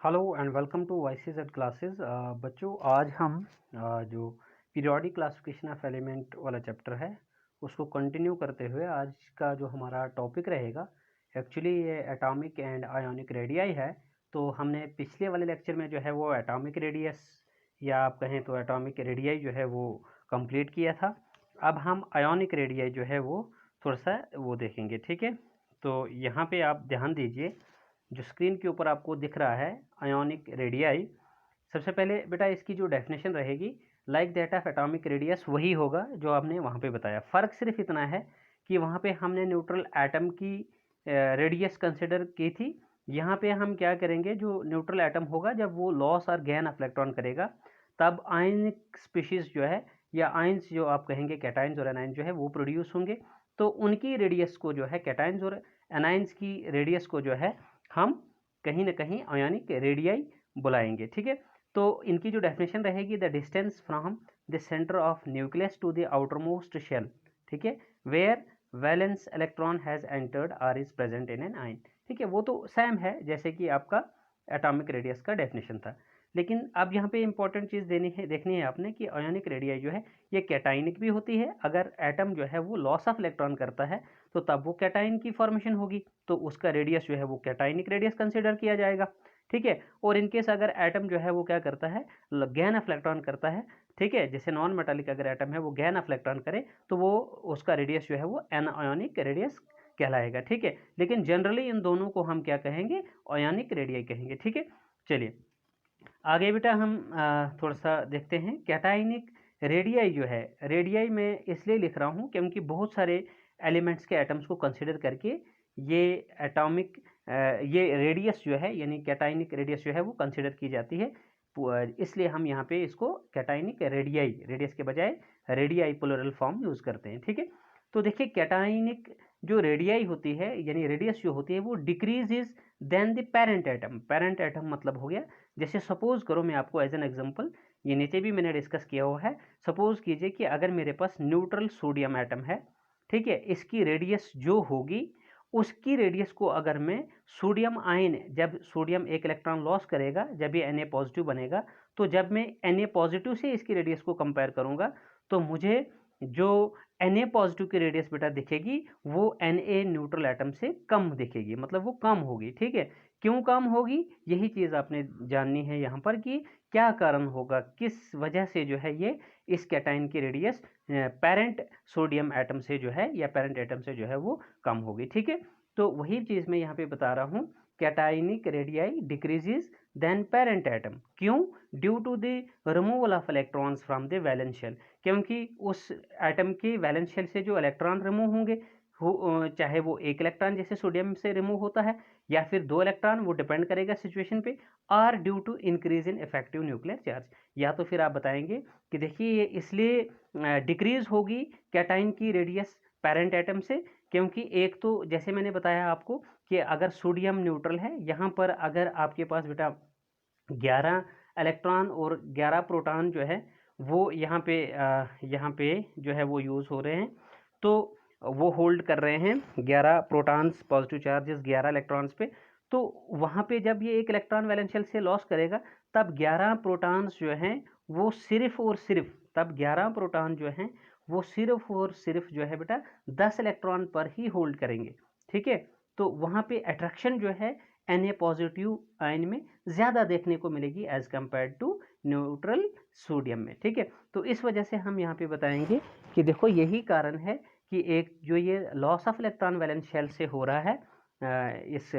Hello and welcome to YCZ classes. बच्चों, आज हम जो पीरियोडिक क्लासिफिकेशन ऑफ एलिमेंट वाला चैप्टर है उसको कंटिन्यू करते हुए आज का जो हमारा टॉपिक रहेगा, एक्चुअली ये एटॉमिक एंड आयोनिक रेडियाई है। तो हमने पिछले वाले लेक्चर में जो है वो एटॉमिक रेडियस या आप कहें तो एटॉमिक रेडियाई जो है वो कंप्लीट किया था। अब हम आयोनिक रेडियाई जो है वो थोड़ा सा वो देखेंगे, ठीक है। तो यहाँ पे आप ध्यान दीजिए, जो स्क्रीन के ऊपर आपको दिख रहा है आयोनिक रेडियाई। सबसे पहले बेटा इसकी जो डेफिनेशन रहेगी, like that of atomic radius, वही होगा जो आपने वहाँ पे बताया। फ़र्क सिर्फ इतना है कि वहाँ पे हमने न्यूट्रल एटम की रेडियस कंसिडर की थी। यहाँ पे हम क्या करेंगे, जो न्यूट्रल एटम होगा जब वो लॉस और गेन ऑफ इलेक्ट्रॉन करेगा तब आयनिक स्पीशीज़ जो है या आयंस जो आप कहेंगे कैटाइंस और एनाइंस जो है वो प्रोड्यूस होंगे। तो उनकी रेडियस को जो है कैटाइंस और एनाइंस की रेडियस को जो है हम कहीं ना कहीं आयोनिक रेडियाई बुलाएंगे, ठीक है। तो इनकी जो डेफिनेशन रहेगी, the distance from the centre of nucleus to the outermost shell, ठीक है, where valence electron has entered or is present in an ion, ठीक है। वो तो सेम है जैसे कि आपका एटॉमिक रेडियस का डेफिनेशन था। लेकिन अब यहाँ पे इंपॉर्टेंट चीज़ देखनी है आपने कि आयोनिक रेडियाई जो है ये कैटाइनिक भी होती है। अगर एटम जो है वो लॉस ऑफ इलेक्ट्रॉन करता है तो तब वो कैटाइन की फॉर्मेशन होगी, तो उसका रेडियस जो है वो कैटाइनिक रेडियस कंसिडर किया जाएगा, ठीक है। और इनकेस अगर एटम जो है वो क्या करता है, गेन ऑफ इलेक्ट्रॉन करता है, ठीक है, जैसे नॉन मेटालिक अगर एटम है वो गेन ऑफ इलेक्ट्रॉन करे तो वो उसका रेडियस जो है वो एनायोनिक रेडियस कहलाएगा, ठीक है। लेकिन जनरली इन दोनों को हम क्या कहेंगे, आयोनिक रेडियाई कहेंगे, ठीक है। चलिए आगे बेटा हम थोड़ा सा देखते हैं। कैटाइनिक रेडियाई जो है, रेडियाई मैं इसलिए लिख रहा हूँ क्योंकि बहुत सारे एलिमेंट्स के एटम्स को कंसिडर करके ये एटॉमिक ये रेडियस जो है यानी कैटाइनिक रेडियस जो है वो कंसिडर की जाती है। इसलिए हम यहाँ पे इसको कैटाइनिक रेडियाई, रेडियस के बजाय रेडियाई प्लूरल फॉर्म यूज़ करते हैं, ठीक है। तो देखिए कैटाइनिक जो रेडियाई होती है यानी रेडियस जो होती है वो decrease is then the parent atom. Parent atom मतलब हो गया, जैसे सपोज करो, मैं आपको एज एन एग्जांपल, ये नीचे भी मैंने डिस्कस किया हुआ है। सपोज कीजिए कि अगर मेरे पास न्यूट्रल सोडियम एटम है, ठीक है, इसकी रेडियस जो होगी उसकी रेडियस को अगर मैं सोडियम आयन, जब सोडियम एक इलेक्ट्रॉन लॉस करेगा जब ये Na पॉजिटिव बनेगा, तो जब मैं Na पॉजिटिव से इसकी रेडियस को कंपेयर करूंगा तो मुझे जो Na पॉजिटिव की रेडियस बेटा दिखेगी वो Na न्यूट्रल एटम से कम दिखेगी, मतलब वो कम होगी, ठीक है। क्यों कम होगी, यही चीज़ आपने जाननी है यहाँ पर कि क्या कारण होगा, किस वजह से जो है ये इस कैटाइन की रेडियस पेरेंट सोडियम एटम से जो है या पेरेंट एटम से जो है वो कम होगी, ठीक है। तो वही चीज़ मैं यहाँ पे बता रहा हूँ, cationic radii decreases than parent atom. क्यों? Due to the removal of electrons from the valence shell, क्योंकि उस एटम के वैलेंस शेल से जो इलेक्ट्रॉन रिमूव होंगे चाहे वो एक इलेक्ट्रॉन जैसे सोडियम से रिमूव होता है या फिर दो इलेक्ट्रॉन, वो डिपेंड करेगा सिचुएशन पे, or due to increase in effective nuclear charge. या तो फिर आप बताएंगे कि देखिए ये इसलिए डिक्रीज होगी कैटाइन की रेडियस पेरेंट एटम से, क्योंकि एक तो जैसे मैंने बताया आपको कि अगर सोडियम न्यूट्रल है, यहाँ पर अगर आपके पास बेटा 11 इलेक्ट्रॉन और 11 प्रोटॉन जो है वो यहाँ पे जो है वो यूज़ हो रहे हैं, तो वो होल्ड कर रहे हैं 11 प्रोटॉन्स पॉजिटिव चार्जेस 11 इलेक्ट्रॉन्स पे। तो वहाँ पे जब ये एक इलेक्ट्रॉन वैलेंस शेल से लॉस करेगा तब 11 प्रोटॉन्स जो हैं वो सिर्फ और सिर्फ, तब 11 प्रोटॉन जो हैं वो सिर्फ और सिर्फ जो है बेटा 10 इलेक्ट्रॉन पर ही होल्ड करेंगे, ठीक है। तो वहाँ पे अट्रैक्शन जो है Na पॉजिटिव आयन में ज़्यादा देखने को मिलेगी as compare to neutral sodium में, ठीक है। तो इस वजह से हम यहाँ पे बताएंगे कि देखो यही कारण है कि एक जो ये loss of electron valence shell से हो रहा है इस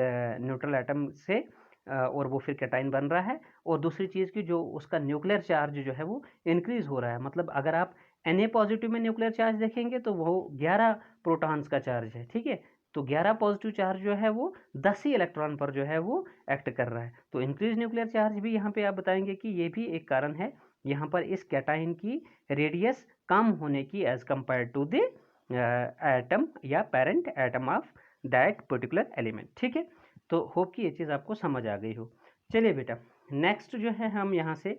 न्यूट्रल एटम से, और वो फिर कैटाइन बन रहा है, और दूसरी चीज़ की जो उसका न्यूक्लियर चार्ज जो है वो इंक्रीज हो रहा है। मतलब अगर आप Na पॉजिटिव में न्यूक्लियर चार्ज देखेंगे तो वो 11 प्रोटॉन्स का चार्ज है, ठीक है। तो 11 पॉजिटिव चार्ज जो है वो 10 ही इलेक्ट्रॉन पर जो है वो एक्ट कर रहा है। तो इंक्रीज न्यूक्लियर चार्ज भी यहाँ पे आप बताएंगे कि ये भी एक कारण है यहाँ पर इस कैटाइन की रेडियस कम होने की as compare to the atom या parent atom of that particular element, ठीक है। तो होप कि ये चीज़ आपको समझ आ गई हो। चलिए बेटा नेक्स्ट जो है हम यहाँ से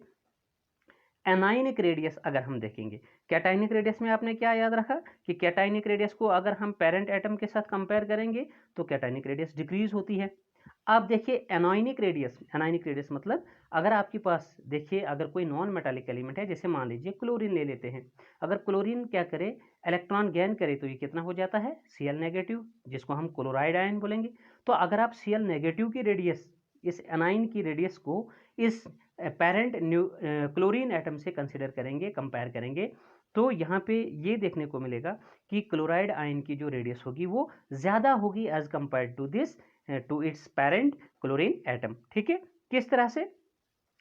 एनाइनिक रेडियस अगर हम देखेंगे, कैटाइनिक रेडियस में आपने क्या याद रखा कि कैटाइनिक रेडियस को अगर हम पेरेंट एटम के साथ कंपेयर करेंगे तो कैटाइनिक रेडियस डिक्रीज होती है। अब देखिए एनायनिक रेडियस मतलब अगर आपके पास देखिए अगर कोई नॉन मेटालिक एलिमेंट है, जैसे मान लीजिए क्लोरीन ले लेते हैं, अगर क्लोरीन क्या करे, इलेक्ट्रॉन गेन करे, तो ये कितना हो जाता है Cl नेगेटिव, जिसको हम क्लोराइड आयन बोलेंगे। तो अगर आप Cl नेगेटिव की रेडियस, इस एनाइन की रेडियस को इस पेरेंट क्लोरीन एटम से कंसिडर करेंगे, कंपेयर करेंगे, तो यहाँ पे ये देखने को मिलेगा कि क्लोराइड आयन की जो रेडियस होगी वो ज़्यादा होगी as compare to this to its parent chlorine atom. ठीक है, किस तरह से,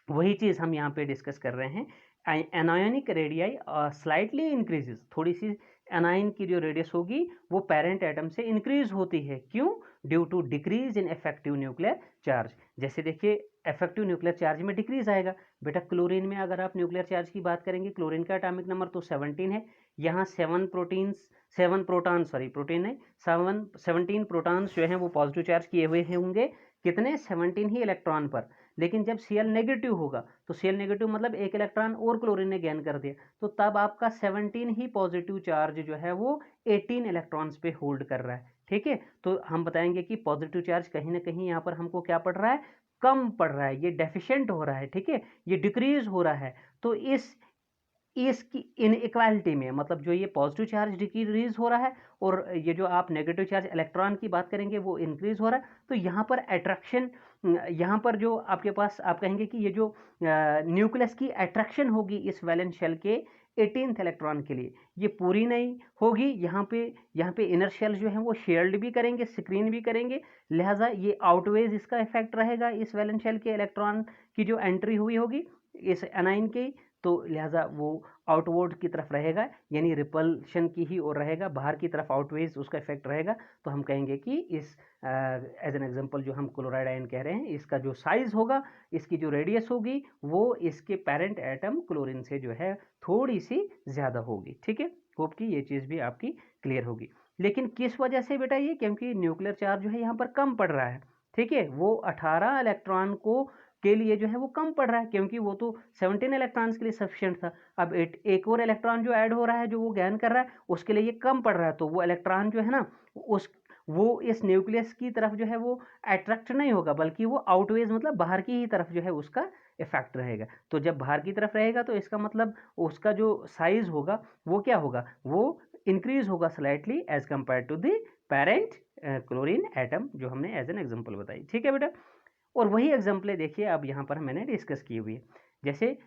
वही चीज़ हम यहाँ पे डिस्कस कर रहे हैं। एनायनिक रेडियाई स्लाइटली इंक्रीजेस, थोड़ी सी एनाइन की जो रेडियस होगी वो पेरेंट एटम से इंक्रीज होती है, क्यों, due to decrease in effective nuclear charge. जैसे देखिए इफेक्टिव न्यूक्लियर चार्ज में डिक्रीज आएगा बेटा, क्लोरीन में अगर आप न्यूक्लियर चार्ज की बात करेंगे, क्लोरीन का एटॉमिक नंबर तो 17 है, यहाँ 17 प्रोटॉन्स जो हैं वो पॉजिटिव चार्ज किए हुए होंगे, कितने, 17 ही इलेक्ट्रॉन पर। लेकिन जब Cl नेगेटिव होगा तो Cl नेगेटिव मतलब एक इलेक्ट्रॉन और क्लोरीन ने गेन कर दिया, तो तब आपका 17 ही पॉजिटिव चार्ज जो है वो 18 इलेक्ट्रॉन्स पे होल्ड कर रहा है। ठीक है, तो हम बताएंगे कि पॉजिटिव चार्ज कहीं ना कहीं यहाँ पर हमको क्या पड़ रहा है, कम पड़ रहा है, ये डेफिशिएंट हो रहा है। ठीक है, ये डिक्रीज हो रहा है। तो इसकी इनइक्वालिटी में, मतलब जो ये पॉजिटिव चार्ज डिक्रीज हो रहा है और ये जो आप नेगेटिव चार्ज इलेक्ट्रॉन की बात करेंगे वो इंक्रीज हो रहा है, तो यहाँ पर अट्रैक्शन, यहाँ पर जो आपके पास आप कहेंगे कि ये जो न्यूक्लियस की अट्रैक्शन होगी इस वैलेंस शेल के 18th इलेक्ट्रॉन के लिए, ये पूरी नहीं होगी। यहाँ पे इनर शेल जो है वो शेयर्ड भी करेंगे, स्क्रीन भी करेंगे, लिहाजा ये आउटवेज इसका इफेक्ट रहेगा इस वैलेंस शेल के इलेक्ट्रॉन की जो एंट्री हुई होगी इस एनाइन की, तो लिहाजा वो आउटवर्ड की तरफ रहेगा, यानी रिपल्शन की ही ओर रहेगा, बाहर की तरफ आउटवेज उसका इफेक्ट रहेगा। तो हम कहेंगे कि इस एज एन एग्जांपल जो हम क्लोराइड आयन कह रहे हैं, इसका जो साइज होगा, इसकी जो रेडियस होगी, वो इसके पेरेंट एटम क्लोरीन से जो है थोड़ी सी ज़्यादा होगी। ठीक है, होप कि ये चीज़ भी आपकी क्लियर होगी। लेकिन किस वजह से बेटा, ये क्योंकि न्यूक्लियर चार्ज जो है यहाँ पर कम पड़ रहा है। ठीक है, वो 18 इलेक्ट्रॉन को के लिए जो है वो कम पड़ रहा है, क्योंकि वो तो 17 इलेक्ट्रॉन्स के लिए सफिशिएंट था। अब एक और इलेक्ट्रॉन जो ऐड हो रहा है, जो वो गेन कर रहा है, उसके लिए ये कम पड़ रहा है, तो वो इलेक्ट्रॉन जो है ना, वो इस न्यूक्लियस की तरफ जो है वो अट्रैक्ट नहीं होगा, बल्कि वो आउटवेज मतलब बाहर की ही तरफ जो है उसका इफेक्ट रहेगा। तो जब बाहर की तरफ रहेगा तो इसका मतलब उसका जो साइज होगा वो क्या होगा, वो इंक्रीज होगा slightly as compare to the parent chlorine atom, जो हमने एज एन एग्जांपल बताई। ठीक है बेटा, और वही एग्जाम्पल देखिए अब यहाँ पर मैंने डिस्कस की हुई है। जैसे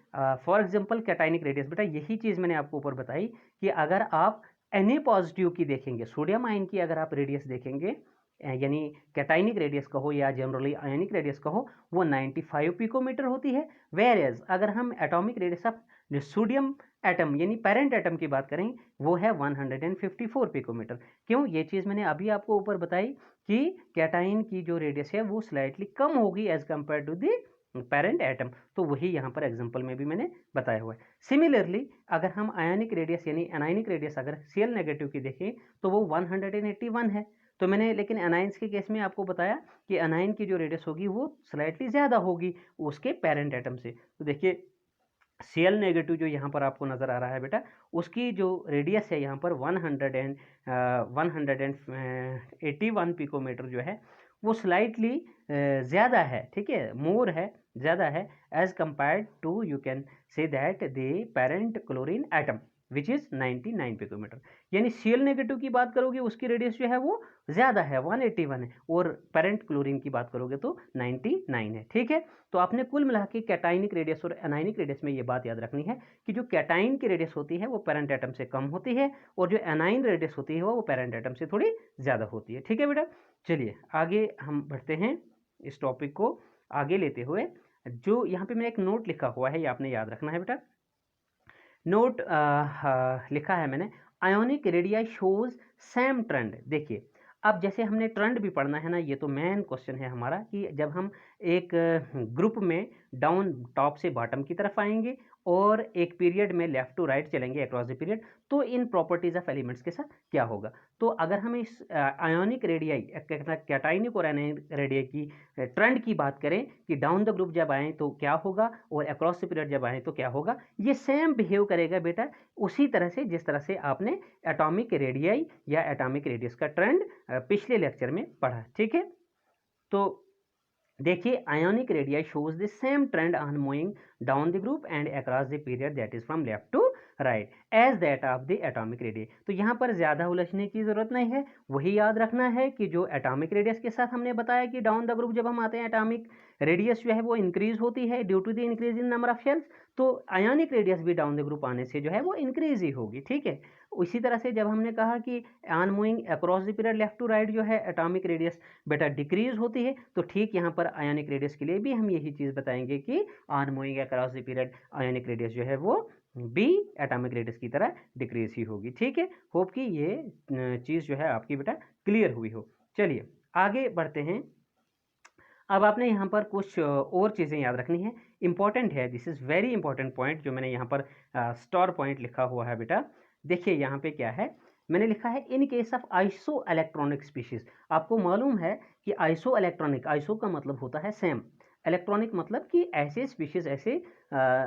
फॉर एग्जांपल कैटाइनिक रेडियस, बेटा यही चीज़ मैंने आपको ऊपर बताई कि अगर आप Na पॉजिटिव की देखेंगे, सोडियम आयन की अगर आप रेडियस देखेंगे, यानी कैटाइनिक रेडियस कहो या जनरली आयनिक रेडियस कहो, वो 95 पिकोमीटर होती है। वेयर एज अगर हम atomic radius of sodium atom यानी पेरेंट एटम की बात करें, वो है 154 पिकोमीटर। क्यों, ये चीज़ मैंने अभी आपको ऊपर बताई कि कैटाइन की जो रेडियस है वो स्लाइटली कम होगी as compare to the parent atom, तो वही यहाँ पर एग्जांपल में भी मैंने बताया हुआ है। सिमिलरली अगर हम आयनिक रेडियस यानी एनायनिक रेडियस अगर Cl नेगेटिव की देखें, तो वो 181 है। तो मैंने लेकिन एनाइंस के केस में आपको बताया कि एनाइन की जो रेडियस होगी वो स्लाइटली ज़्यादा होगी उसके पेरेंट एटम से। तो देखिए Cl नेगेटिव जो यहाँ पर आपको नज़र आ रहा है बेटा, उसकी जो रेडियस है यहाँ पर 181 पिकोमीटर जो है वो स्लाइटली ज़्यादा है। ठीक है, मोर है, ज़्यादा है as compared to, you can say that the parent chlorine atom which is 99 picometre. यानी Cl नेगेटिव की बात करोगे उसकी रेडियस जो है वो ज़्यादा है, 181 है, और पेरेंट क्लोरीन की बात करोगे तो 99 है। ठीक है, तो आपने कुल मिला के कैटाइनिक रेडियस और एनाइनिक रेडियस में ये बात याद रखनी है कि जो कैटाइन की रेडियस होती है वो पेरेंट एटम से कम होती है, और जो एनाइन रेडियस होती है वो पेरेंट एटम से थोड़ी ज़्यादा होती है। ठीक है बेटा, चलिए आगे हम बढ़ते हैं इस टॉपिक को आगे लेते हुए। जो यहाँ पे मैंने एक नोट लिखा हुआ है, ये आपने याद रखना है बेटा। नोट लिखा है मैंने, ionic radii shows same trend. देखिए अब जैसे हमने ट्रेंड भी पढ़ना है ना, ये तो मेन क्वेश्चन है हमारा कि जब हम एक ग्रुप में डाउन टॉप से बॉटम की तरफ आएंगे और एक पीरियड में लेफ्ट टू राइट चलेंगे अक्रॉस द पीरियड, तो इन प्रॉपर्टीज ऑफ एलिमेंट्स के साथ क्या होगा। तो अगर हम इस आयोनिक रेडियाई कैटाइनिक और एनायनिक रेडियाई की ट्रेंड की बात करें कि डाउन द ग्रुप जब आए तो क्या होगा और अक्रॉस द पीरियड जब आए तो क्या होगा, ये सेम बिहेव करेगा बेटा उसी तरह से जिस तरह से आपने एटॉमिक रेडियाई या एटॉमिक रेडियस का ट्रेंड पिछले लेक्चर में पढ़ा। ठीक है, तो देखिए ionic radii shows the same trend on moving down the group and across the period that is from left to right as that of the atomic radius. तो यहाँ पर ज़्यादा उलझने की ज़रूरत नहीं है, वही याद रखना है कि जो एटॉमिक रेडियस के साथ हमने बताया कि डाउन द ग्रुप जब हम आते हैं एटॉमिक रेडियस जो है वो इंक्रीज होती है due to the increase in number of shells, तो आयोनिक रेडियस भी डाउन द ग्रुप आने से जो है वो इंक्रीज ही होगी। ठीक है, उसी तरह से जब हमने कहा कि on moving across the period left to right जो है एटॉमिक रेडियस बेटा डिक्रीज होती है, तो ठीक यहाँ पर आयोनिक रेडियस के लिए भी हम यही चीज़ बताएंगे कि on moving across the period ionic radius जो है वो बी एटॉमिक रेडियस की तरह डिक्रीज ही होगी। ठीक है, होप कि ये चीज़ जो है आपकी बेटा क्लियर हुई हो। चलिए आगे बढ़ते हैं। अब आपने यहाँ पर कुछ और चीज़ें याद रखनी है, इंपॉर्टेंट है, this is very important point जो मैंने यहाँ पर स्टार पॉइंट लिखा हुआ है बेटा। देखिए यहाँ पे क्या है, मैंने लिखा है इन case of iso electronic species. आपको मालूम है कि आइसो इलेक्ट्रॉनिक, आइसो का मतलब होता है सेम, इलेक्ट्रॉनिक मतलब कि ऐसे स्पीशीज, ऐसे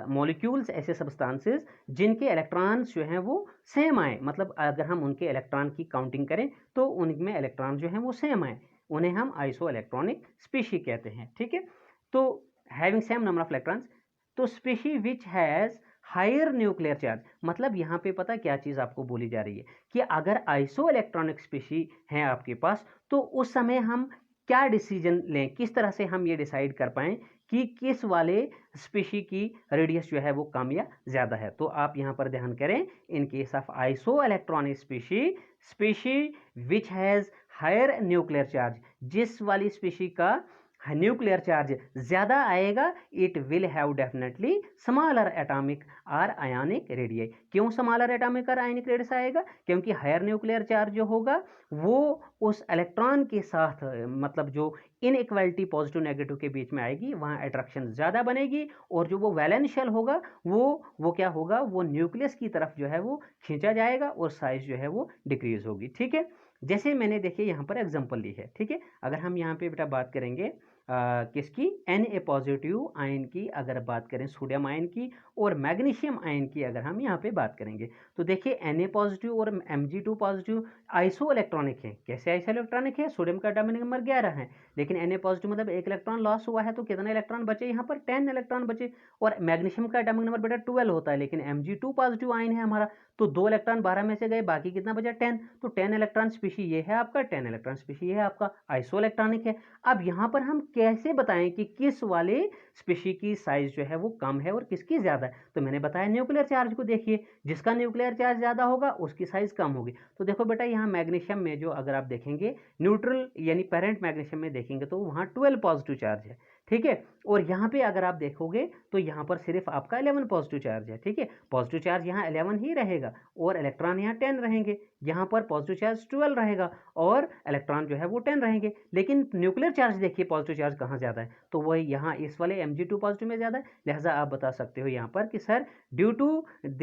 मॉलिक्यूल्स, ऐसे सब्सटेंसेस जिनके इलेक्ट्रॉन्स जो हैं वो सेम आए, मतलब अगर हम उनके इलेक्ट्रॉन की काउंटिंग करें तो उनमें इलेक्ट्रॉन जो हैं वो सेम आए, उन्हें हम आइसो इलेक्ट्रॉनिक स्पीशी कहते हैं। ठीक है, तो having same number of electrons, तो species which has higher nuclear charge, मतलब यहाँ पे पता क्या चीज़ आपको बोली जा रही है कि अगर आइसो इलेक्ट्रॉनिक स्पीशी है आपके पास, तो उस समय हम क्या डिसीजन लें, किस तरह से हम ये डिसाइड कर पाएँ कि किस वाले स्पीशी की रेडियस जो है वो कम या ज़्यादा है। तो आप यहाँ पर ध्यान करें, in case of isoelectronic species, species which has higher nuclear charge, जिस वाली स्पीशी का न्यूक्लियर चार्ज ज़्यादा आएगा, it will have definitely smaller atomic और आयोनिक रेडियाई। क्यों स्मॉलर एटॉमिक और आयोनिक रेडियस आएगा? क्योंकि हायर न्यूक्लियर चार्ज जो होगा वो उस इलेक्ट्रॉन के साथ, मतलब जो इनइक्वालिटी पॉजिटिव नेगेटिव के बीच में आएगी, वहाँ अट्रैक्शन ज़्यादा बनेगी, और जो वो वैलेंस शेल होगा वो क्या होगा, वो न्यूक्लियस की तरफ जो है वो खींचा जाएगा और साइज जो है वो डिक्रीज होगी। ठीक है, जैसे मैंने देखिए यहाँ पर एग्जांपल ली है। ठीक है, अगर हम यहाँ पे बेटा बात करेंगे किसकी, Na पॉजिटिव आयन की अगर बात करें, सोडियम आयन की, और मैग्नीशियम आयन की अगर हम यहाँ पे बात करेंगे, तो देखिए Na पॉजिटिव और Mg2 पॉजिटिव आइसो इलेक्ट्रॉनिक है। कैसे आइसो इलेक्ट्रॉनिक है? सोडियम का एटॉमिक नंबर 11 है, लेकिन Na पॉजिटिव मतलब एक इलेक्ट्रॉन लॉस हुआ है, तो कितना इलेक्ट्रॉन बचे यहाँ पर? 10 इलेक्ट्रॉन बचे। और मैग्नीशियम का एटॉमिक नंबर बेटा 12 होता है, लेकिन Mg2 पॉजिटिव आयन है हमारा, तो 2 इलेक्ट्रॉन 12 में से गए, बाकी कितना बचा? 10। तो 10 इलेक्ट्रॉन स्पीशी ये है आपका, 10 इलेक्ट्रॉन स्पीशी ये है आपका, आइसो इलेक्ट्रॉनिक है। अब यहाँ पर हम कैसे बताएं कि किस वाले स्पीशी की साइज जो है वो कम है और किसकी ज़्यादा है? तो मैंने बताया न्यूक्लियर चार्ज को देखिए, जिसका न्यूक्लियर चार्ज ज़्यादा होगा उसकी साइज कम होगी। तो देखो बेटा यहाँ मैग्नीशियम में जो अगर आप देखेंगे न्यूट्रल यानी पेरेंट मैग्नीशियम में देखेंगे तो वहाँ 12 पॉजिटिव चार्ज है। ठीक है, और यहाँ पे अगर आप देखोगे तो यहाँ पर सिर्फ आपका 11 पॉजिटिव चार्ज है। ठीक है, पॉजिटिव चार्ज यहाँ 11 ही रहेगा और इलेक्ट्रॉन यहाँ 10 रहेंगे, यहाँ पर पॉजिटिव चार्ज 12 रहेगा और इलेक्ट्रॉन जो है वो 10 रहेंगे। लेकिन न्यूक्लियर चार्ज देखिए पॉजिटिव चार्ज कहाँ ज़्यादा है, तो वही यहाँ इस वाले Mg2 पॉजिटिव में ज़्यादा है। लिहाजा आप बता सकते हो यहाँ पर कि sir due to the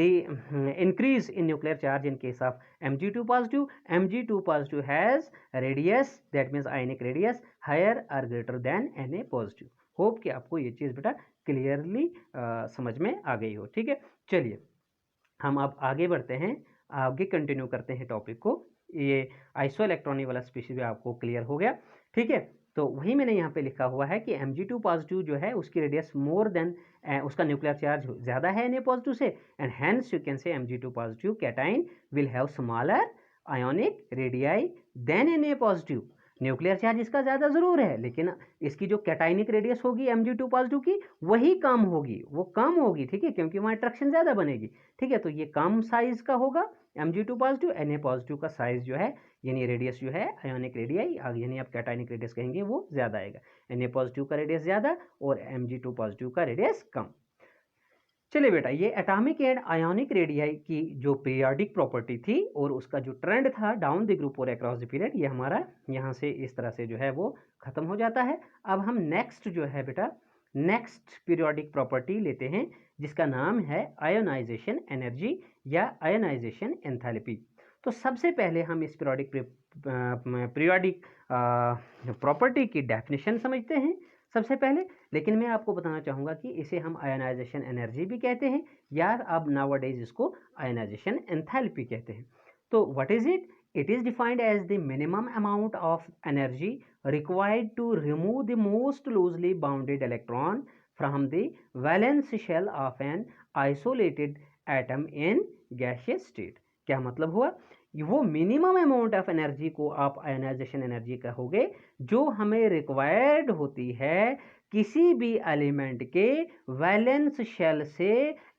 increase in nuclear charge in case of Mg2 positive, Mg2 positive has radius that means ionic radius higher और greater than Na positive. Hope कि आपको ये चीज़ बेटा क्लियरली समझ में आ गई हो। ठीक है, चलिए हम अब आगे बढ़ते हैं, आगे कंटिन्यू करते हैं टॉपिक को। ये आइसो इलेक्ट्रॉनिक वाला स्पीशीज भी आपको क्लियर हो गया। ठीक है, तो वही मैंने यहाँ पे लिखा हुआ है कि Mg2 पॉजिटिव जो है उसकी रेडियस मोर देन, उसका न्यूक्लियर चार्ज ज़्यादा है Na पॉजिटिव से, and hence you can say Mg2 positive cation will have smaller ionic radii than Na positive. Nuclear charge इसका ज़्यादा ज़रूर है, लेकिन इसकी जो कैटाइनिक रेडियस होगी Mg2 पॉजिटिव की वही कम होगी, वो कम होगी। ठीक है, क्योंकि वहाँ अट्रैक्शन ज़्यादा बनेगी। ठीक है, तो ये कम साइज का होगा Mg2 पॉजिटिव, Na पॉजिटिव का साइज जो है यानी रेडियस जो है आयोनिक रेडियाई यानी आप कैटाइनिक रेडियस कहेंगे वो ज़्यादा आएगा। Na पॉजिटिव का रेडियस ज़्यादा और Mg2 पॉजिटिव का रेडियस कम। चलिए बेटा, ये एटॉमिक एंड आयोनिक रेडियाई की जो पीरियोडिक प्रॉपर्टी थी और उसका जो ट्रेंड था डाउन द ग्रुप और अक्रॉस द पीरियड, ये हमारा यहाँ से इस तरह से जो है वो खत्म हो जाता है। अब हम नेक्स्ट जो है बेटा, नेक्स्ट पीरियोडिक प्रॉपर्टी लेते हैं जिसका नाम है आयोनाइजेशन एनर्जी या आयोनाइजेशन एंथैल्पी। तो सबसे पहले हम इस पीरियोडिक प्रॉपर्टी की डेफिनेशन समझते हैं सबसे पहले, लेकिन मैं आपको बताना चाहूँगा कि इसे हम आयोनाइजेशन एनर्जी भी कहते हैं या अब नाउअडेज इसको आयोनाइजेशन एंथैल्पी कहते हैं। तो what is it? It is defined as the minimum amount of energy required to remove the most loosely bounded electron from the valence shell of an isolated atom in gaseous state। क्या मतलब हुआ? वो minimum amount of energy को आप ionisation energy कहोगे जो हमें required होती है किसी भी एलिमेंट के वैलेंस शेल से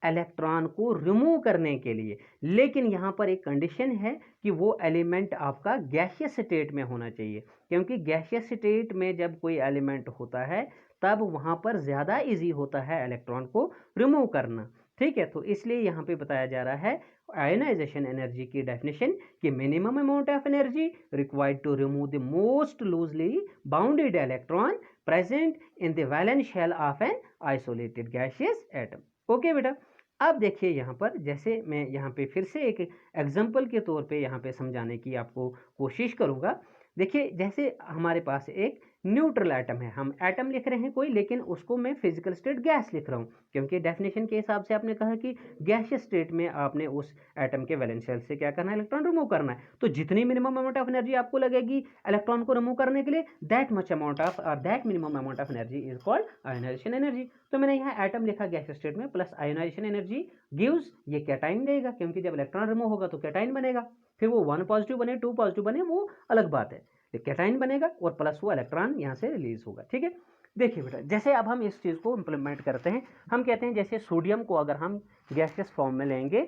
इलेक्ट्रॉन को रिमूव करने के लिए। लेकिन यहाँ पर एक कंडीशन है कि वो एलिमेंट आपका गैसियस स्टेट में होना चाहिए, क्योंकि गैसियस स्टेट में जब कोई एलिमेंट होता है तब वहाँ पर ज़्यादा इजी होता है इलेक्ट्रॉन को रिमूव करना। ठीक है, तो इसलिए यहाँ पे बताया जा रहा है आयोनाइजेशन एनर्जी की डेफिनेशन कि minimum amount of energy required to remove the most loosely bounded electron present in the valence shell of an isolated gaseous atom. Okay बेटा, अब देखिए यहाँ पर, जैसे मैं यहाँ पे फिर से एक एग्जांपल के तौर पे यहाँ पे समझाने की आपको कोशिश करूँगा। देखिए, जैसे हमारे पास एक न्यूट्रल एटम है, हम एटम लिख रहे हैं कोई, लेकिन उसको मैं फिजिकल स्टेट गैस लिख रहा हूँ, क्योंकि डेफिनेशन के हिसाब से आपने कहा कि गैसियस स्टेट में आपने उस एटम के वैलेंस शेल से क्या करना है, इलेक्ट्रॉन रिमूव करना है। तो जितनी मिनिमम अमाउंट ऑफ एनर्जी आपको लगेगी इलेक्ट्रॉन को रिमूव करने के लिए, दैट मच अमाउंट ऑफ और that minimum amount of energy is called ionisation energy. तो मैंने यहाँ एटम लिखा गैसियस स्टेट में, प्लस आयोनाइजेशन एनर्जी गिव्स, ये कैटाइन देगा, क्योंकि जब इलेक्ट्रॉन रिमूव होगा तो कैटाइन बनेगा। फिर वो 1 पॉजिटिव बने 2 पॉजिटिव बने वो अलग बात है, कैटाइन बनेगा और प्लस वो इलेक्ट्रॉन यहाँ से रिलीज होगा। ठीक है, देखिए बेटा, जैसे अब हम इस चीज़ को इंप्लीमेंट करते हैं, हम कहते हैं जैसे सोडियम को अगर हम गैसियस फॉर्म में लेंगे,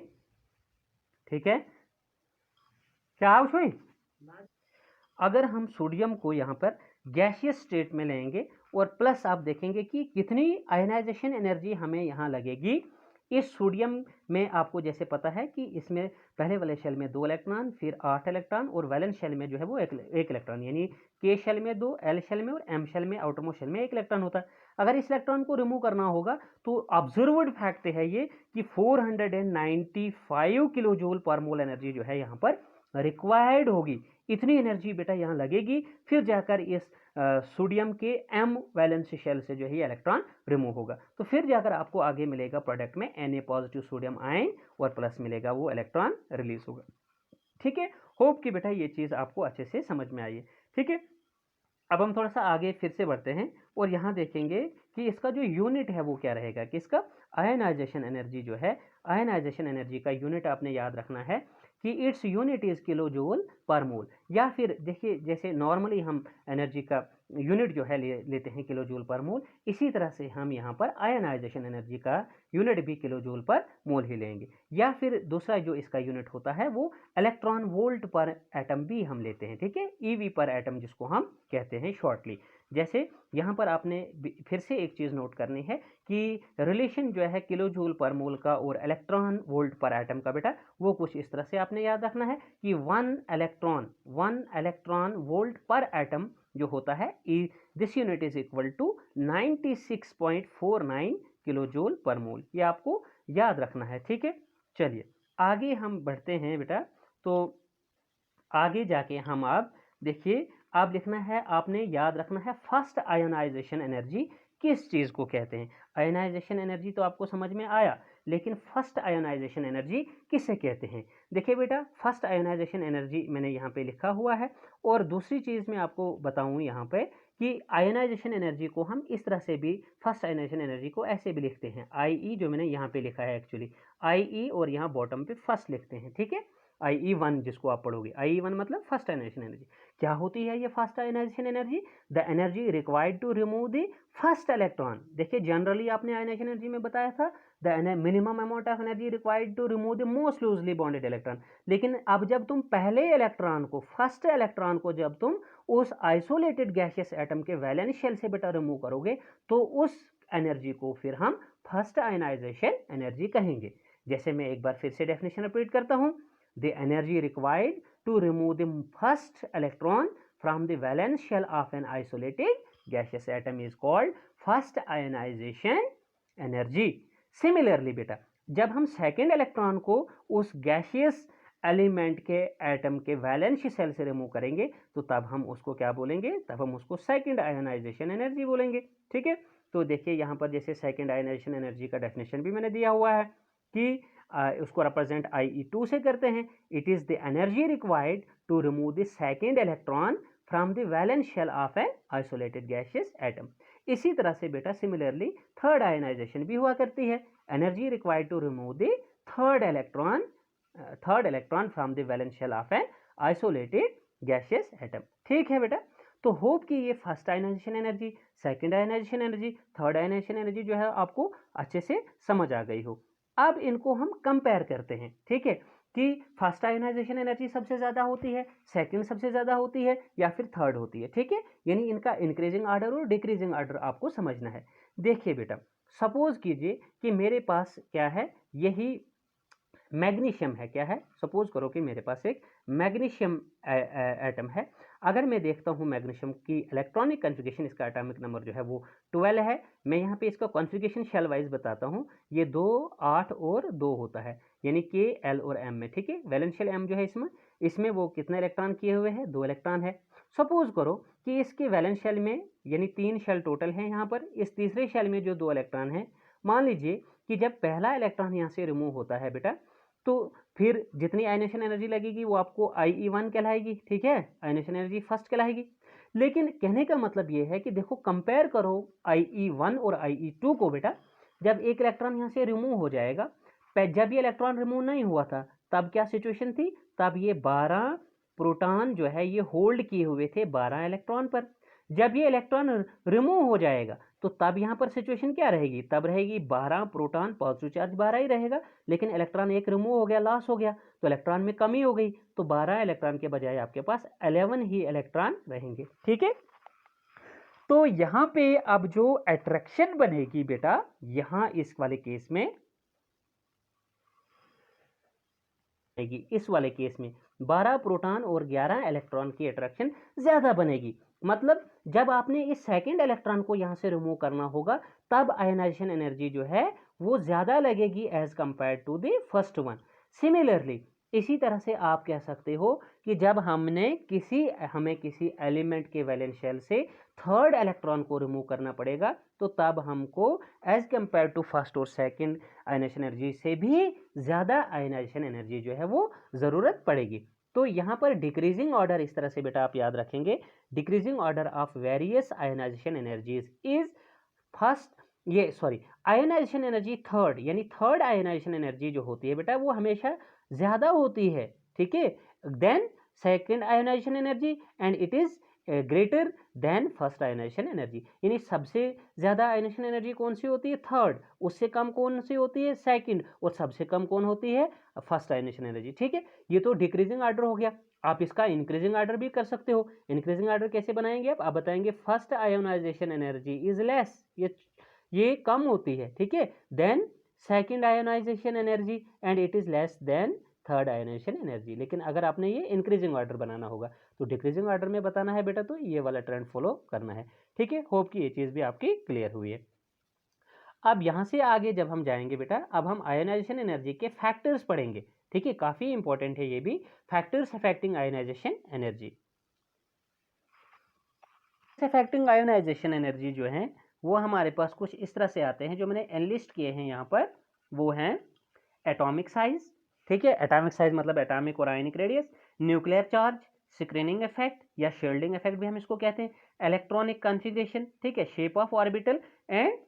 ठीक है, क्या आउट हुई? अगर हम सोडियम को यहाँ पर गैसियस स्टेट में लेंगे और प्लस आप देखेंगे कि कितनी आयोनाइजेशन एनर्जी हमें यहाँ लगेगी। इस सोडियम में आपको जैसे पता है कि इसमें पहले वाले शेल में 2 इलेक्ट्रॉन, फिर 8 इलेक्ट्रॉन, और वैलेंस शेल में जो है वो एक इलेक्ट्रॉन, यानी के शेल में 2, एल शेल में और एम शेल में, आउटरमोस्ट शेल में 1 इलेक्ट्रॉन होता है। अगर इस इलेक्ट्रॉन को रिमूव करना होगा तो ऑब्जर्व्ड फैक्ट है ये कि 495 किलो जूल पर मोल एनर्जी जो है यहाँ पर रिक्वायर्ड होगी। इतनी एनर्जी बेटा यहाँ लगेगी, फिर जाकर इस सोडियम के एम वैलेंस शेल से जो है इलेक्ट्रॉन रिमूव होगा, तो फिर जाकर आपको आगे मिलेगा प्रोडक्ट में Na पॉजिटिव सोडियम आयन और प्लस मिलेगा, वो इलेक्ट्रॉन रिलीज होगा। ठीक है, होप कि बेटा ये चीज़ आपको अच्छे से समझ में आई है। ठीक है, अब हम थोड़ा सा आगे फिर से बढ़ते हैं और यहाँ देखेंगे कि इसका जो यूनिट है वो क्या रहेगा, कि इसका आयनाइजेशन एनर्जी जो है, आयनाइजेशन एनर्जी का यूनिट आपने याद रखना है कि it's unit is kilo joule per mole. या फिर देखिए, जैसे नॉर्मली हम एनर्जी का यूनिट जो है लेते हैं किलो जूल पर मोल, इसी तरह से हम यहाँ पर आयनाइजेशन एनर्जी का यूनिट भी किलो जूल पर मोल ही लेंगे। या फिर दूसरा जो इसका यूनिट होता है वो इलेक्ट्रॉन वोल्ट पर एटम भी हम लेते हैं। ठीक है, ईवी पर एटम जिसको हम कहते हैं शॉर्टली। जैसे यहाँ पर आपने फिर से एक चीज़ नोट करनी है कि रिलेशन जो है किलो जूल पर मोल का और इलेक्ट्रॉन वोल्ट पर एटम का बेटा, वो कुछ इस तरह से आपने याद रखना है कि 1 इलेक्ट्रॉन वोल्ट पर एटम जो होता है, this unit is equal to 96.49 kilo joule per mole. ये आपको याद रखना है। ठीक है, चलिए आगे हम बढ़ते हैं बेटा। तो आगे जाके हम आप देखिए, आप लिखना है, आपने याद रखना है फर्स्ट आयोनाइजेशन एनर्जी किस चीज़ को कहते हैं। आयोनाइजेशन एनर्जी तो आपको समझ में आया, लेकिन फर्स्ट आयोनाइजेशन एनर्जी किसे कहते हैं। देखिए बेटा, फर्स्ट आयोनाइजेशन एनर्जी मैंने यहाँ पे लिखा हुआ है, और दूसरी चीज़ मैं आपको बताऊँ यहाँ पे कि आयोनाइजेशन एनर्जी को हम इस तरह से भी, फर्स्ट आयोनाइजेशन एनर्जी को ऐसे भी लिखते हैं, आई जो मैंने यहाँ पे लिखा है एक्चुअली, आई और यहाँ बॉटम पे फर्स्ट लिखते हैं। ठीक है, IE1 जिसको आप पढ़ोगे, IE1 मतलब फर्स्ट आयोनाइजेशन एनर्जी। क्या होती है ये first ionization energy? The energy required to remove the first electron. देखिए, जनरली आपने आयोनाइजेशन एनर्जी में बताया था the minimum amount of energy required to remove the most loosely bonded electron. लेकिन अब जब तुम पहले इलेक्ट्रॉन को, फर्स्ट इलेक्ट्रॉन को जब तुम उस आइसोलेटेड गैसियस एटम के वैलेंस शेल से बेटा रिमूव करोगे, तो उस एनर्जी को फिर हम फर्स्ट आयोनाइजेशन एनर्जी कहेंगे। जैसे मैं एक बार फिर से डेफिनेशन रिपीट करता हूँ, the energy required to remove the first electron from the valence shell of an isolated gaseous atom is called first ionization energy. Similarly बेटा, जब हम सेकेंड इलेक्ट्रॉन को उस गैसियस एलिमेंट के एटम के वैलेंस शेल से रिमूव करेंगे, तो तब हम उसको क्या बोलेंगे, तब हम उसको सेकेंड आयोनाइजेशन एनर्जी बोलेंगे। ठीक है, तो देखिए यहाँ पर जैसे सेकेंड आयोनाइजेशन एनर्जी का डेफिनेशन भी मैंने दिया हुआ है कि उसको रिप्रेजेंट IE2 से करते हैं। It is the energy required to remove the second electron from the valence shell of an isolated gaseous atom. इसी तरह से बेटा सिमिलरली थर्ड आयनाइजेशन भी हुआ करती है। Energy required to remove the third electron from the valence shell of an isolated gaseous atom. ठीक है बेटा, तो होप कि ये first ionization energy, second ionization energy, third ionization energy जो है आपको अच्छे से समझ आ गई हो। अब इनको हम कंपेयर करते हैं, ठीक है, कि फर्स्ट आयनाइजेशन एनर्जी सबसे ज़्यादा होती है, सेकंड सबसे ज़्यादा होती है, या फिर थर्ड होती है। ठीक है, यानी इनका इंक्रीजिंग ऑर्डर और डिक्रीजिंग ऑर्डर आपको समझना है। देखिए बेटा, सपोज कीजिए कि मेरे पास क्या है, यही मैग्नीशियम है। क्या है? सपोज करो कि मेरे पास एक मैग्नीशियम एटम है। अगर मैं देखता हूँ मैग्नीशियम की इलेक्ट्रॉनिक कॉन्फ़िगरेशन, इसका एटॉमिक नंबर जो है वो 12 है। मैं यहाँ पे इसका कॉन्फ़िगरेशन शेल वाइज बताता हूँ। ये 2, 8 और 2 होता है, यानी K, L और M में। ठीक है, वैलेंस शेल M जो है इसमें वो कितने इलेक्ट्रॉन किए हुए हैं? 2 इलेक्ट्रॉन है। सपोज करो कि इसके वैलेंस शेल में यानी 3 शेल टोटल हैं यहाँ पर, इस तीसरे शेल में जो 2 इलेक्ट्रॉन हैं, मान लीजिए कि जब पहला इलेक्ट्रॉन यहाँ से रिमूव होता है बेटा, तो फिर जितनी आयनेशन एनर्जी लगेगी वो आपको IE1 कहलाएगी। ठीक है, आयनेशन एनर्जी फर्स्ट कहलाएगी। लेकिन कहने का मतलब ये है कि देखो, कंपेयर करो IE1 और IE2 को बेटा। जब एक इलेक्ट्रॉन यहाँ से रिमूव हो जाएगा, जब ये इलेक्ट्रॉन रिमूव नहीं हुआ था तब क्या सिचुएशन थी? तब ये 12 प्रोटॉन जो है ये होल्ड किए हुए थे 12 इलेक्ट्रॉन पर। जब ये इलेक्ट्रॉन रिमूव हो जाएगा तो तब यहाँ पर सिचुएशन क्या रहेगी? तब रहेगी 12 प्रोटॉन, पॉजिटिव चार्ज 12 ही रहेगा, लेकिन इलेक्ट्रॉन एक रिमूव हो गया, लॉस हो गया, तो इलेक्ट्रॉन में कमी हो गई, तो 12 इलेक्ट्रॉन के बजाय आपके पास 11 ही इलेक्ट्रॉन रहेंगे। ठीक है, तो यहाँ पे अब जो अट्रैक्शन बनेगी बेटा, यहाँ इस वाले केस में इस वाले केस में 12 प्रोटॉन और 11 इलेक्ट्रॉन की अट्रैक्शन ज्यादा बनेगी। मतलब जब आपने इस सेकंड इलेक्ट्रॉन को यहां से रिमूव करना होगा, तब आयनाइजेशन एनर्जी जो है वो ज्यादा लगेगी as compare to the first one. Similarly इसी तरह से आप कह सकते हो कि जब हमें किसी एलिमेंट के वैलेंस शेल से थर्ड इलेक्ट्रॉन को रिमूव करना पड़ेगा, तो तब हमको एज कंपेयर टू फर्स्ट और सेकंड आयनाइजेशन एनर्जी से भी ज़्यादा आयनाइजेशन एनर्जी जो है वो ज़रूरत पड़ेगी। तो यहाँ पर डिक्रीजिंग ऑर्डर इस तरह से बेटा आप याद रखेंगे, decreasing order of various ionization energies is ionization energy third, यानी थर्ड आयनाइजेशन एनर्जी जो होती है बेटा वो हमेशा ज़्यादा होती है। ठीक है, then second ionization energy, and it is greater than first ionization energy. यानी सबसे ज़्यादा आयनाइजेशन एनर्जी कौन सी होती है? थर्ड। उससे कम कौन सी होती है? सेकंड। और सबसे कम कौन होती है? First ionization energy. ठीक है, ये तो डिक्रीजिंग ऑर्डर हो गया। आप इसका इंक्रीजिंग ऑर्डर भी कर सकते हो। इंक्रीजिंग ऑर्डर कैसे बनाएंगे आप बताएंगे, first ionization energy is less, ये कम होती है। ठीक है, then second ionization energy and it is less than third ionization energy. लेकिन अगर आपने ये इंक्रीजिंग ऑर्डर बनाना होगा तो डिक्रीजिंग ऑर्डर में बताना है बेटा, तो ये वाला ट्रेंड फॉलो करना है। ठीक है, होप कि ये चीज़ भी आपकी क्लियर हुई है। अब यहाँ से आगे जब हम जाएंगे बेटा, अब हम आयोनाइजेशन एनर्जी के फैक्टर्स पढ़ेंगे। ठीक है, काफ़ी इंपॉर्टेंट है ये भी, factors affecting ionization energy. Affecting ionization energy जो है वो हमारे पास कुछ इस तरह से आते हैं, जो मैंने एनलिस्ट किए हैं यहाँ पर। वो हैं एटॉमिक साइज। ठीक है, एटॉमिक साइज मतलब एटॉमिक और ionic radius, nuclear charge, screening effect या शील्डिंग इफेक्ट भी हम इसको कहते हैं, इलेक्ट्रॉनिक कॉन्फ़िगरेशन, ठीक है, शेप ऑफ ऑर्बिटल एंड,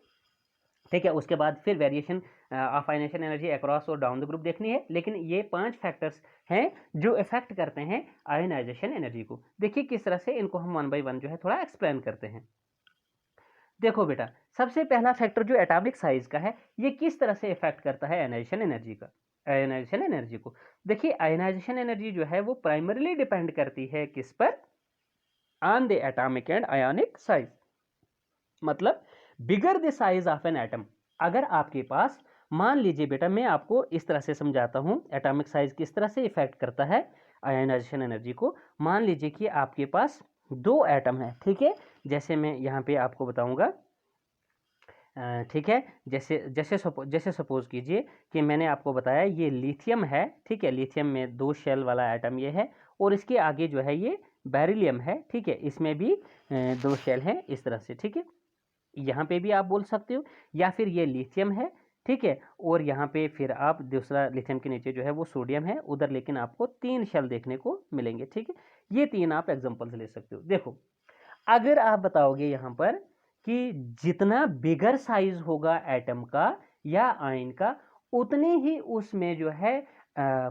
ठीक है, उसके बाद फिर variation of ionization energy across और डाउन द ग्रुप देखनी है। लेकिन ये 5 फैक्टर्स हैं जो इफेक्ट करते हैं आयनाइजेशन एनर्जी को। देखिए किस तरह से इनको हम 1 बाय 1 जो है थोड़ा एक्सप्लेन करते हैं। देखो बेटा, सबसे पहला फैक्टर जो एटॉमिक साइज का है, ये किस तरह से इफेक्ट करता है आयनाइजेशन एनर्जी को। देखिए आयनाइजेशन एनर्जी जो है वो प्राइमरीली डिपेंड करती है किस पर? On the atomic and ionic size. मतलब bigger the size of an atom, अगर आपके पास, मान लीजिए बेटा मैं आपको इस तरह से समझाता हूं एटॉमिक साइज किस तरह से इफेक्ट करता है आयनाइजेशन एनर्जी को। मान लीजिए कि आपके पास 2 एटम है। ठीक है, जैसे मैं यहाँ पे आपको बताऊंगा। ठीक है, जैसे सपोज कीजिए कि मैंने आपको बताया ये लिथियम है। ठीक है, लिथियम में 2 शेल वाला एटम ये है, और इसके आगे जो है ये बेरिलियम है। ठीक है, इसमें भी 2 शेल हैं इस तरह से। ठीक है, यहाँ पे भी आप बोल सकते हो, या फिर ये लिथियम है, ठीक है। और यहाँ पे फिर आप दूसरा लिथियम के नीचे जो है वो सोडियम है उधर, लेकिन आपको 3 शेल देखने को मिलेंगे। ठीक है, ये 3 आप एग्जांपल्स ले सकते हो। देखो, अगर आप बताओगे यहाँ पर कि जितना बिगर साइज होगा एटम का या आयन का, उतनी ही उसमें जो है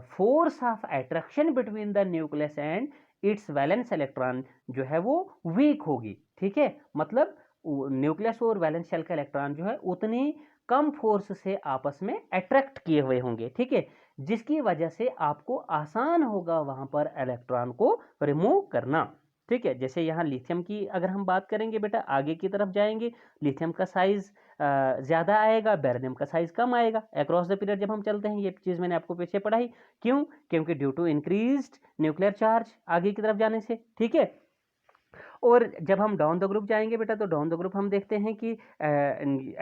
force of attraction between the nucleus and it's valence electron जो है वो वीक होगी। ठीक है, मतलब न्यूक्लियस और वैलेंस शेल का इलेक्ट्रॉन जो है उतनी कम फोर्स से आपस में अट्रैक्ट किए हुए होंगे। ठीक है, जिसकी वजह से आपको आसान होगा वहां पर इलेक्ट्रॉन को रिमूव करना। ठीक है, जैसे यहाँ लिथियम की अगर हम बात करेंगे बेटा, आगे की तरफ जाएंगे, लिथियम का साइज ज़्यादा आएगा, बेरिलियम का साइज कम आएगा अक्रॉस द पीरियड जब हम चलते हैं। ये चीज़ मैंने आपको पीछे पढ़ाई। क्यों? क्योंकि due to increased nuclear charge आगे की तरफ जाने से। ठीक है, और जब हम डाउन द ग्रुप जाएंगे बेटा, तो डाउन द ग्रुप हम देखते हैं कि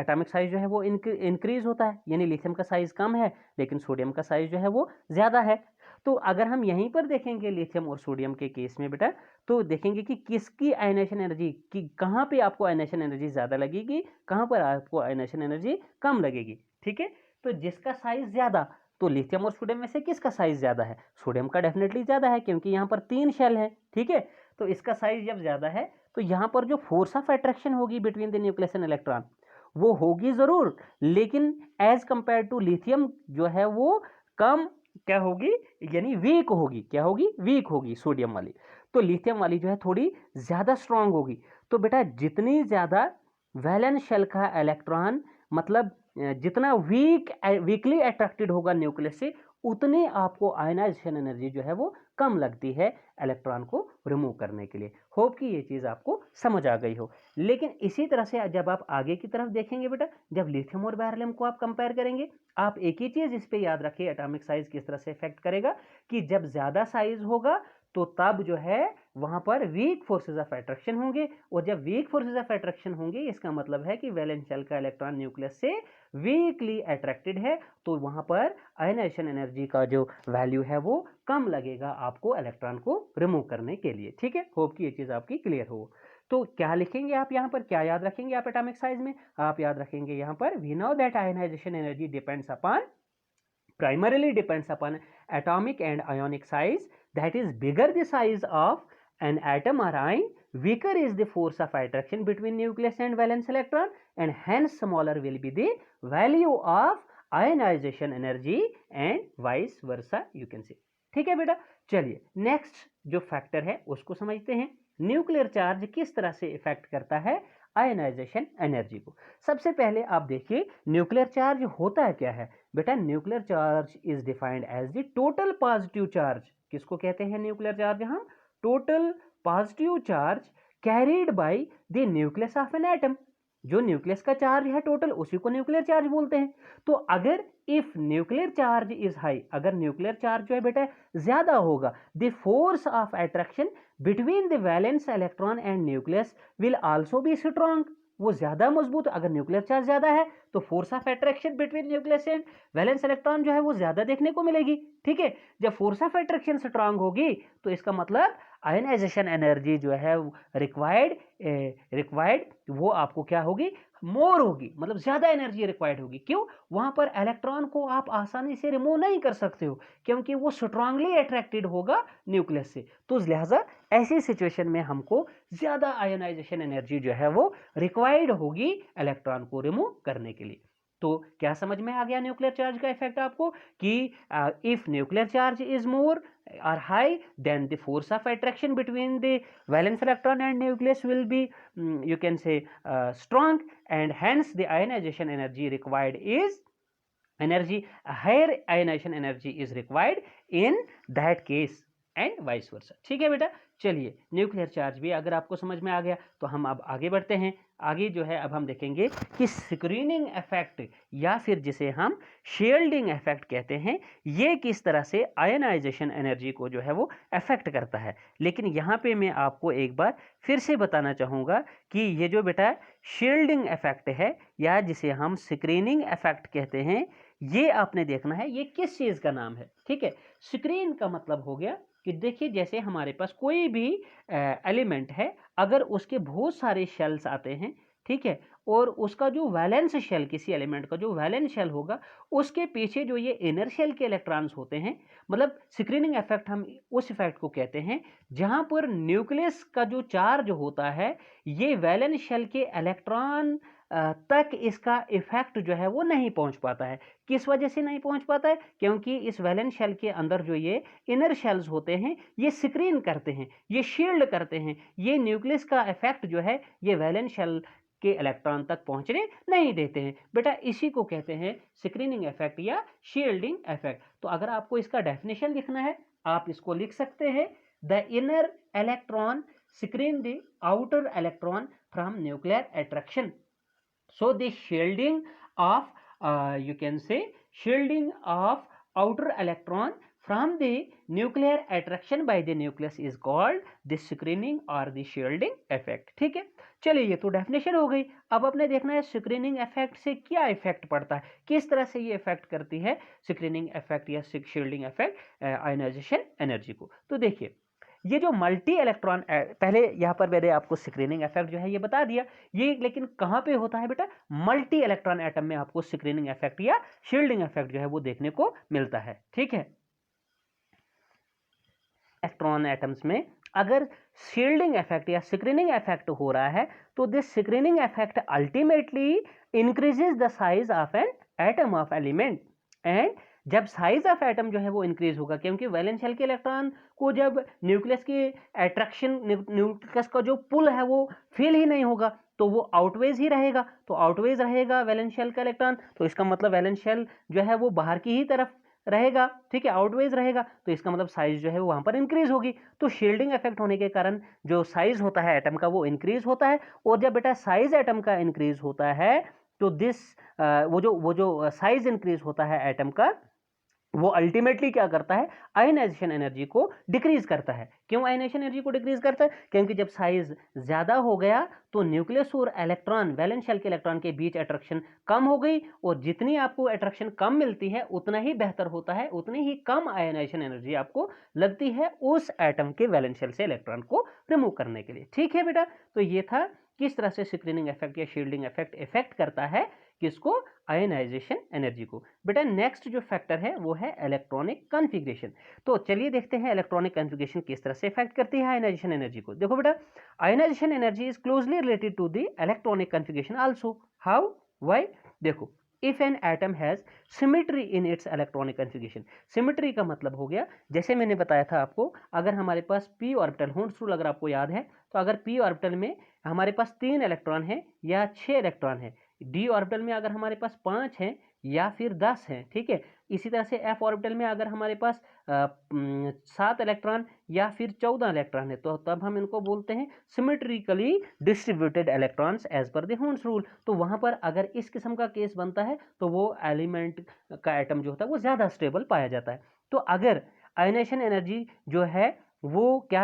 एटॉमिक साइज जो है वो इंक्रीज होता है, यानी लिथियम का साइज कम है लेकिन सोडियम का साइज जो है वो ज़्यादा है। तो अगर हम यहीं पर देखेंगे लिथियम और सोडियम के केस में बेटा, तो देखेंगे कि किसकी आयनेशन एनर्जी की, कहाँ पे आपको आयनेशन एनर्जी ज़्यादा लगेगी, कहाँ पर आपको आयनेशन एनर्जी कम लगेगी। ठीक है, तो जिसका साइज ज़्यादा, तो लिथियम और सोडियम में से किसका साइज ज़्यादा है? सोडियम का डेफिनेटली ज़्यादा है, क्योंकि यहाँ पर 3 शेल है। ठीक है, तो इसका साइज जब ज़्यादा है तो यहाँ पर जो फोर्स ऑफ अट्रैक्शन होगी between the nucleus and electron, वो होगी ज़रूर, लेकिन एज कंपेयर टू लिथियम जो है वो कम क्या होगी, यानी वीक होगी। क्या होगी? वीक होगी सोडियम वाली। तो लिथियम वाली जो है थोड़ी ज़्यादा स्ट्रांग होगी। तो बेटा जितनी ज़्यादा वैलेंस शेल का इलेक्ट्रॉन, मतलब जितना वीकली अट्रैक्टेड होगा न्यूक्लियस से, उतने आपको आयनाइजेशन एनर्जी जो है वो कम लगती है इलेक्ट्रॉन को रिमूव करने के लिए। होप कि ये चीज़ आपको समझ आ गई हो। लेकिन इसी तरह से जब आप आगे की तरफ देखेंगे बेटा, जब लिथियम और बेरिलियम को आप कंपेयर करेंगे, आप एक ही चीज़ इस पे याद रखिए, एटॉमिक साइज किस तरह से इफेक्ट करेगा, कि जब ज़्यादा साइज होगा तो तब जो है वहां पर वीक फोर्सेस ऑफ अट्रैक्शन होंगे, और जब वीक फोर्सेस ऑफ अट्रैक्शन होंगे इसका मतलब है कि वैलेंस शेल का इलेक्ट्रॉन न्यूक्लियस से वीकली अट्रैक्टेड है, तो वहां पर आयनाइजेशन एनर्जी का जो वैल्यू है वो कम लगेगा आपको इलेक्ट्रॉन को रिमूव करने के लिए। ठीक है, होप कि ये चीज़ आपकी क्लियर हो। तो क्या लिखेंगे आप यहाँ पर, क्या याद रखेंगे आप एटॉमिक साइज में? आप याद रखेंगे यहाँ पर, we know that ionization energy depends upon, primarily depends upon atomic and ionic size, that is bigger the size of an atom or ion, weaker is the force of attraction between nucleus and valence electron, and hence smaller will be the value of ionization energy and vice versa you can say। ठीक है बेटा, चलिए next जो factor है उसको समझते हैं। Nuclear charge किस तरह से इफेक्ट करता है आयनाइजेशन एनर्जी को। सबसे पहले आप देखिए न्यूक्लियर चार्ज होता है क्या है बेटा। Nuclear charge is defined as the total positive charge. किसको कहते हैं न्यूक्लियर चार्ज? हम total positive charge carried by the nucleus of an atom. जो न्यूक्लियस का चार्ज है टोटल, उसी को न्यूक्लियर चार्ज बोलते हैं। तो अगर if nuclear charge is high, अगर न्यूक्लियर चार्ज जो है बेटा ज्यादा होगा, the force of attraction between the valence electron and nucleus will also be strong. वो ज्यादा मजबूत, अगर न्यूक्लियर चार्ज ज्यादा है तो force of attraction between nucleus and valence electron जो है वो ज्यादा देखने को मिलेगी। ठीक है, जब फोर्स ऑफ अट्रैक्शन स्ट्रांग होगी तो इसका मतलब आयनाइजेशन एनर्जी जो है रिक्वायर्ड वो आपको क्या होगी, मोर होगी, मतलब ज्यादा एनर्जी रिक्वायर्ड होगी। क्यों? वहां पर इलेक्ट्रॉन को आप आसानी से रिमूव नहीं कर सकते हो, क्योंकि वो स्ट्रांगली अट्रैक्टेड होगा न्यूक्लियस से। तो लिहाजा ऐसी सिचुएशन में हमको ज्यादा आयोनाइजेशन एनर्जी जो है वो रिक्वायर्ड होगी इलेक्ट्रॉन को रिमूव करने के लिए। तो क्या समझ में आ गया न्यूक्लियर चार्ज का इफेक्ट आपको, कि if nuclear charge is more or high, then the force of attraction between the valence electron and nucleus will be you can say strong, and hence the ionization energy required is higher ionization energy is required in that case and vice versa। ठीक है बेटा, चलिए nuclear charge भी अगर आपको समझ में आ गया तो हम अब आगे बढ़ते हैं। आगे जो है अब हम देखेंगे कि स्क्रीनिंग इफेक्ट या फिर जिसे हम शील्डिंग इफेक्ट कहते हैं, ये किस तरह से आयनाइजेशन एनर्जी को जो है वो इफेक्ट करता है। लेकिन यहाँ पे मैं आपको एक बार फिर से बताना चाहूँगा कि ये जो बेटा शील्डिंग इफेक्ट है या जिसे हम स्क्रीनिंग इफेक्ट कहते हैं, ये आपने देखना है ये किस चीज़ का नाम है। ठीक है, स्क्रीन का मतलब हो गया कि देखिए जैसे हमारे पास कोई भी एलिमेंट है, अगर उसके बहुत सारे शेल्स आते हैं, ठीक है, और उसका जो वैलेंस शेल, किसी एलिमेंट का जो वैलेंस शेल होगा, उसके पीछे जो ये इनर शेल के इलेक्ट्रॉन्स होते हैं, मतलब स्क्रीनिंग इफेक्ट हम उस इफेक्ट को कहते हैं जहां पर न्यूक्लियस का जो चार्ज होता है ये वैलेंस शेल के इलेक्ट्रॉन तक इसका इफेक्ट जो है वो नहीं पहुंच पाता है। किस वजह से नहीं पहुंच पाता है? क्योंकि इस वैलेंस शेल के अंदर जो ये इनर शेल्स होते हैं ये स्क्रीन करते हैं, ये शील्ड करते हैं, ये न्यूक्लियस का इफेक्ट जो है ये वैलेंस शेल के इलेक्ट्रॉन तक पहुंचने नहीं देते हैं। बेटा इसी को कहते हैं स्क्रीनिंग इफेक्ट या शील्डिंग इफेक्ट। तो अगर आपको इसका डेफिनेशन लिखना है आप इसको लिख सकते हैं, the inner electron screen the outer electron from nuclear attraction. So the shielding of you can say shielding of outer electron from the nuclear attraction by the nucleus is called the screening or the shielding effect। ठीक है, चलिए ये तो definition हो गई। अब आपने देखना है स्क्रीनिंग इफेक्ट से क्या इफेक्ट पड़ता है, किस तरह से ये इफेक्ट करती है स्क्रीनिंग इफेक्ट या शील्डिंग इफेक्ट आयोनाइजेशन एनर्जी को। तो देखिए ये जो मल्टी इलेक्ट्रॉन, पहले यहाँ पर मैंने आपको स्क्रीनिंग इफेक्ट जो है ये बता दिया, ये लेकिन कहाँ पे होता है बेटा? मल्टी इलेक्ट्रॉन एटम में आपको स्क्रीनिंग इफेक्ट या शील्डिंग इफेक्ट जो है वो देखने को मिलता है। ठीक है, इलेक्ट्रॉन एटम्स में अगर शील्डिंग इफेक्ट या स्क्रीनिंग इफेक्ट हो रहा है तो this screening effect ultimately increases the size of an atom of element. And जब साइज ऑफ एटम जो है वो इंक्रीज होगा, क्योंकि वैलेंस शेल के इलेक्ट्रॉन को जब न्यूक्लियस की अट्रैक्शन, न्यूक्लियस का जो पुल है वो फील ही नहीं होगा तो वो आउटवेज ही रहेगा। तो आउटवेज रहेगा वैलेंस शेल का इलेक्ट्रॉन, तो इसका मतलब वैलेंस शेल जो है वो बाहर की ही तरफ रहेगा। ठीक है, आउटवेज रहेगा, तो इसका मतलब साइज जो है वो वहां पर इंक्रीज होगी। तो शील्डिंग इफेक्ट होने के कारण जो साइज होता है एटम का वो इंक्रीज होता है। और जब बेटा साइज एटम का इंक्रीज होता है तो वो जो साइज इंक्रीज होता है एटम का वो अल्टीमेटली क्या करता है? आयनाइजेशन एनर्जी को डिक्रीज करता है। क्यों आयनाइजेशन एनर्जी को डिक्रीज करता है? क्योंकि जब साइज ज्यादा हो गया तो न्यूक्लियस और इलेक्ट्रॉन, वैलेंस शेल के इलेक्ट्रॉन के बीच अट्रैक्शन कम हो गई, और जितनी आपको अट्रैक्शन कम मिलती है उतना ही बेहतर होता है, उतनी ही कम आयनाइजेशन एनर्जी आपको लगती है उस एटम के वैलेंस शेल से इलेक्ट्रॉन को रिमूव करने के लिए। ठीक है बेटा, तो ये था किस तरह से स्क्रीनिंग इफेक्ट या शील्डिंग इफेक्ट करता है किसको? आयनाइजेशन एनर्जी को। बेटा नेक्स्ट जो फैक्टर है वो है इलेक्ट्रॉनिक कॉन्फ़िगरेशन। तो चलिए देखते हैं इलेक्ट्रॉनिक कॉन्फ़िगरेशन किस तरह से इफेक्ट करती है आयनाइजेशन एनर्जी को। देखो बेटा, ionization energy is closely related to the electronic configuration also. How? Why? देखो, if an atom has symmetry in its electronic configuration. Symmetry का मतलब हो गया, जैसे मैंने बताया था आपको, अगर हमारे पास p ऑर्बिटल, हॉर्न्स रूल अगर आपको याद है, तो अगर p ऑर्बिटल में हमारे पास 3 इलेक्ट्रॉन है या 6 इलेक्ट्रॉन है, डी ऑर्बिटल में अगर हमारे पास 5 हैं या फिर 10 हैं, ठीक है, इसी तरह से एफ ऑर्बिटल में अगर हमारे पास 7 इलेक्ट्रॉन या फिर 14 इलेक्ट्रॉन है, तो तब हम इनको बोलते हैं symmetrically distributed electrons as per the हॉर्न्स रूल। तो वहां पर अगर इस किस्म का केस बनता है तो वो एलिमेंट का एटम जो होता है वो ज्यादा स्टेबल पाया जाता है। तो अगर आयनाइजेशन एनर्जी जो है वो क्या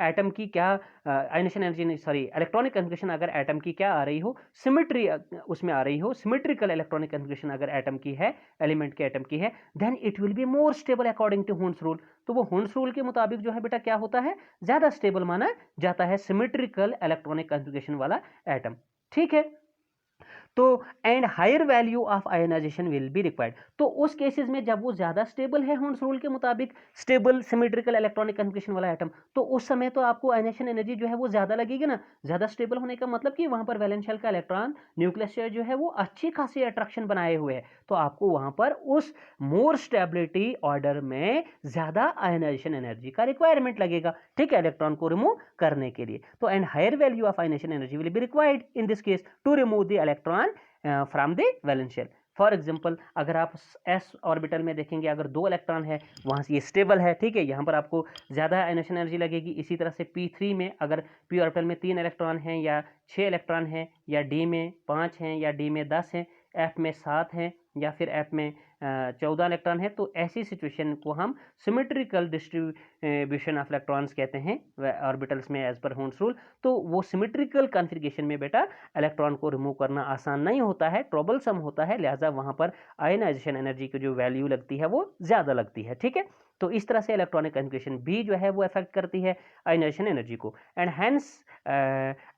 एटम की क्या आयनाइजेशन एनर्जी नहीं, सॉरी, इलेक्ट्रॉनिक कॉन्फ़िगरेशन अगर एटम की क्या आ रही हो, सिमेट्री उसमें आ रही हो, सिमेट्रिकल इलेक्ट्रॉनिक कॉन्फ़िगरेशन अगर एटम की है, एलिमेंट के एटम की है, then it will be more stable according to हॉर्न्स रूल। तो वो हॉर्न्स रूल के मुताबिक जो है बेटा क्या होता है? ज्यादा स्टेबल माना जाता है सिमेट्रिकल इलेक्ट्रॉनिक कॉन्फ़िगरेशन वाला एटम। ठीक है, तो and higher value of ionization will be required. तो उस केसेस में जब वो ज्यादा स्टेबल है हॉर्न्स रूल के मुताबिक, स्टेबल सिमेट्रिकल इलेक्ट्रॉनिक कॉन्फ़िगरेशन वाला एटम, तो उस समय तो आपको आयनाइजेशन एनर्जी जो है वो ज्यादा लगेगी ना। ज्यादा स्टेबल होने का मतलब कि वहां पर वैलेंस शेल का इलेक्ट्रॉन न्यूक्लियस से जो है वो अच्छी खासी अट्रैक्शन बनाए हुए है, तो आपको वहां पर उस मोर स्टेबिलिटी ऑर्डर में ज्यादा आयनाइजेशन एनर्जी का रिक्वायरमेंट लगेगा, ठीक है, इलेक्ट्रॉन को रिमूव करने के लिए। तो and higher value of ionization energy will be required in this case to remove the electron from the valence shell. For example, अगर आप s ऑर्बिटल में देखेंगे, अगर 2 इलेक्ट्रॉन है वहां से ये स्टेबल है, ठीक है, यहाँ पर आपको ज्यादा आयनाइजेशन एनर्जी लगेगी। इसी तरह से p3 में अगर p ऑर्बिटल में 3 इलेक्ट्रॉन हैं या 6 इलेक्ट्रॉन हैं, या d में 5 हैं या d में 10 हैं, f में 7 हैं या फिर f में 14 इलेक्ट्रॉन है, तो ऐसी सिचुएशन को हम सिमेट्रिकल डिस्ट्रीब्यूशन ऑफ इलेक्ट्रॉन्स कहते हैं ऑर्बिटल्स में एज पर होन्स रूल। तो वो सिमेट्रिकल कॉन्फ़िगरेशन में बेटा इलेक्ट्रॉन को रिमूव करना आसान नहीं होता है, ट्रबलसम होता है, लिहाजा वहाँ पर आयनाइजेशन एनर्जी की जो वैल्यू लगती है वो ज़्यादा लगती है, ठीक है। तो इस तरह से इलेक्ट्रॉनिक कॉन्फ़िगरेशन भी जो है वो अफेक्ट करती है आयनाइजेशन एनर्जी को, and hence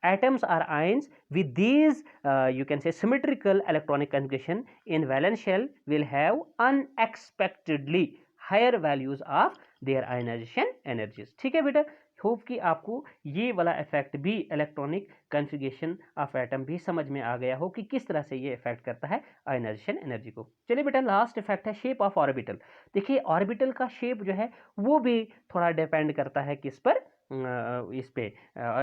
atoms are ions with these you can say symmetrical electronic configuration in valence shell will have unexpectedly higher values of their ionization energies। ठीक है बेटा, होप कि आपको ये वाला इफेक्ट भी इलेक्ट्रॉनिक कॉन्फ़िगरेशन ऑफ एटम भी समझ में आ गया हो कि किस तरह से ये इफेक्ट करता है आयनाइजेशन एनर्जी को। चलिए बेटा, लास्ट इफेक्ट है शेप ऑफ ऑर्बिटल। देखिए ऑर्बिटल का शेप जो है वो भी थोड़ा डिपेंड करता है किस पर, इस पे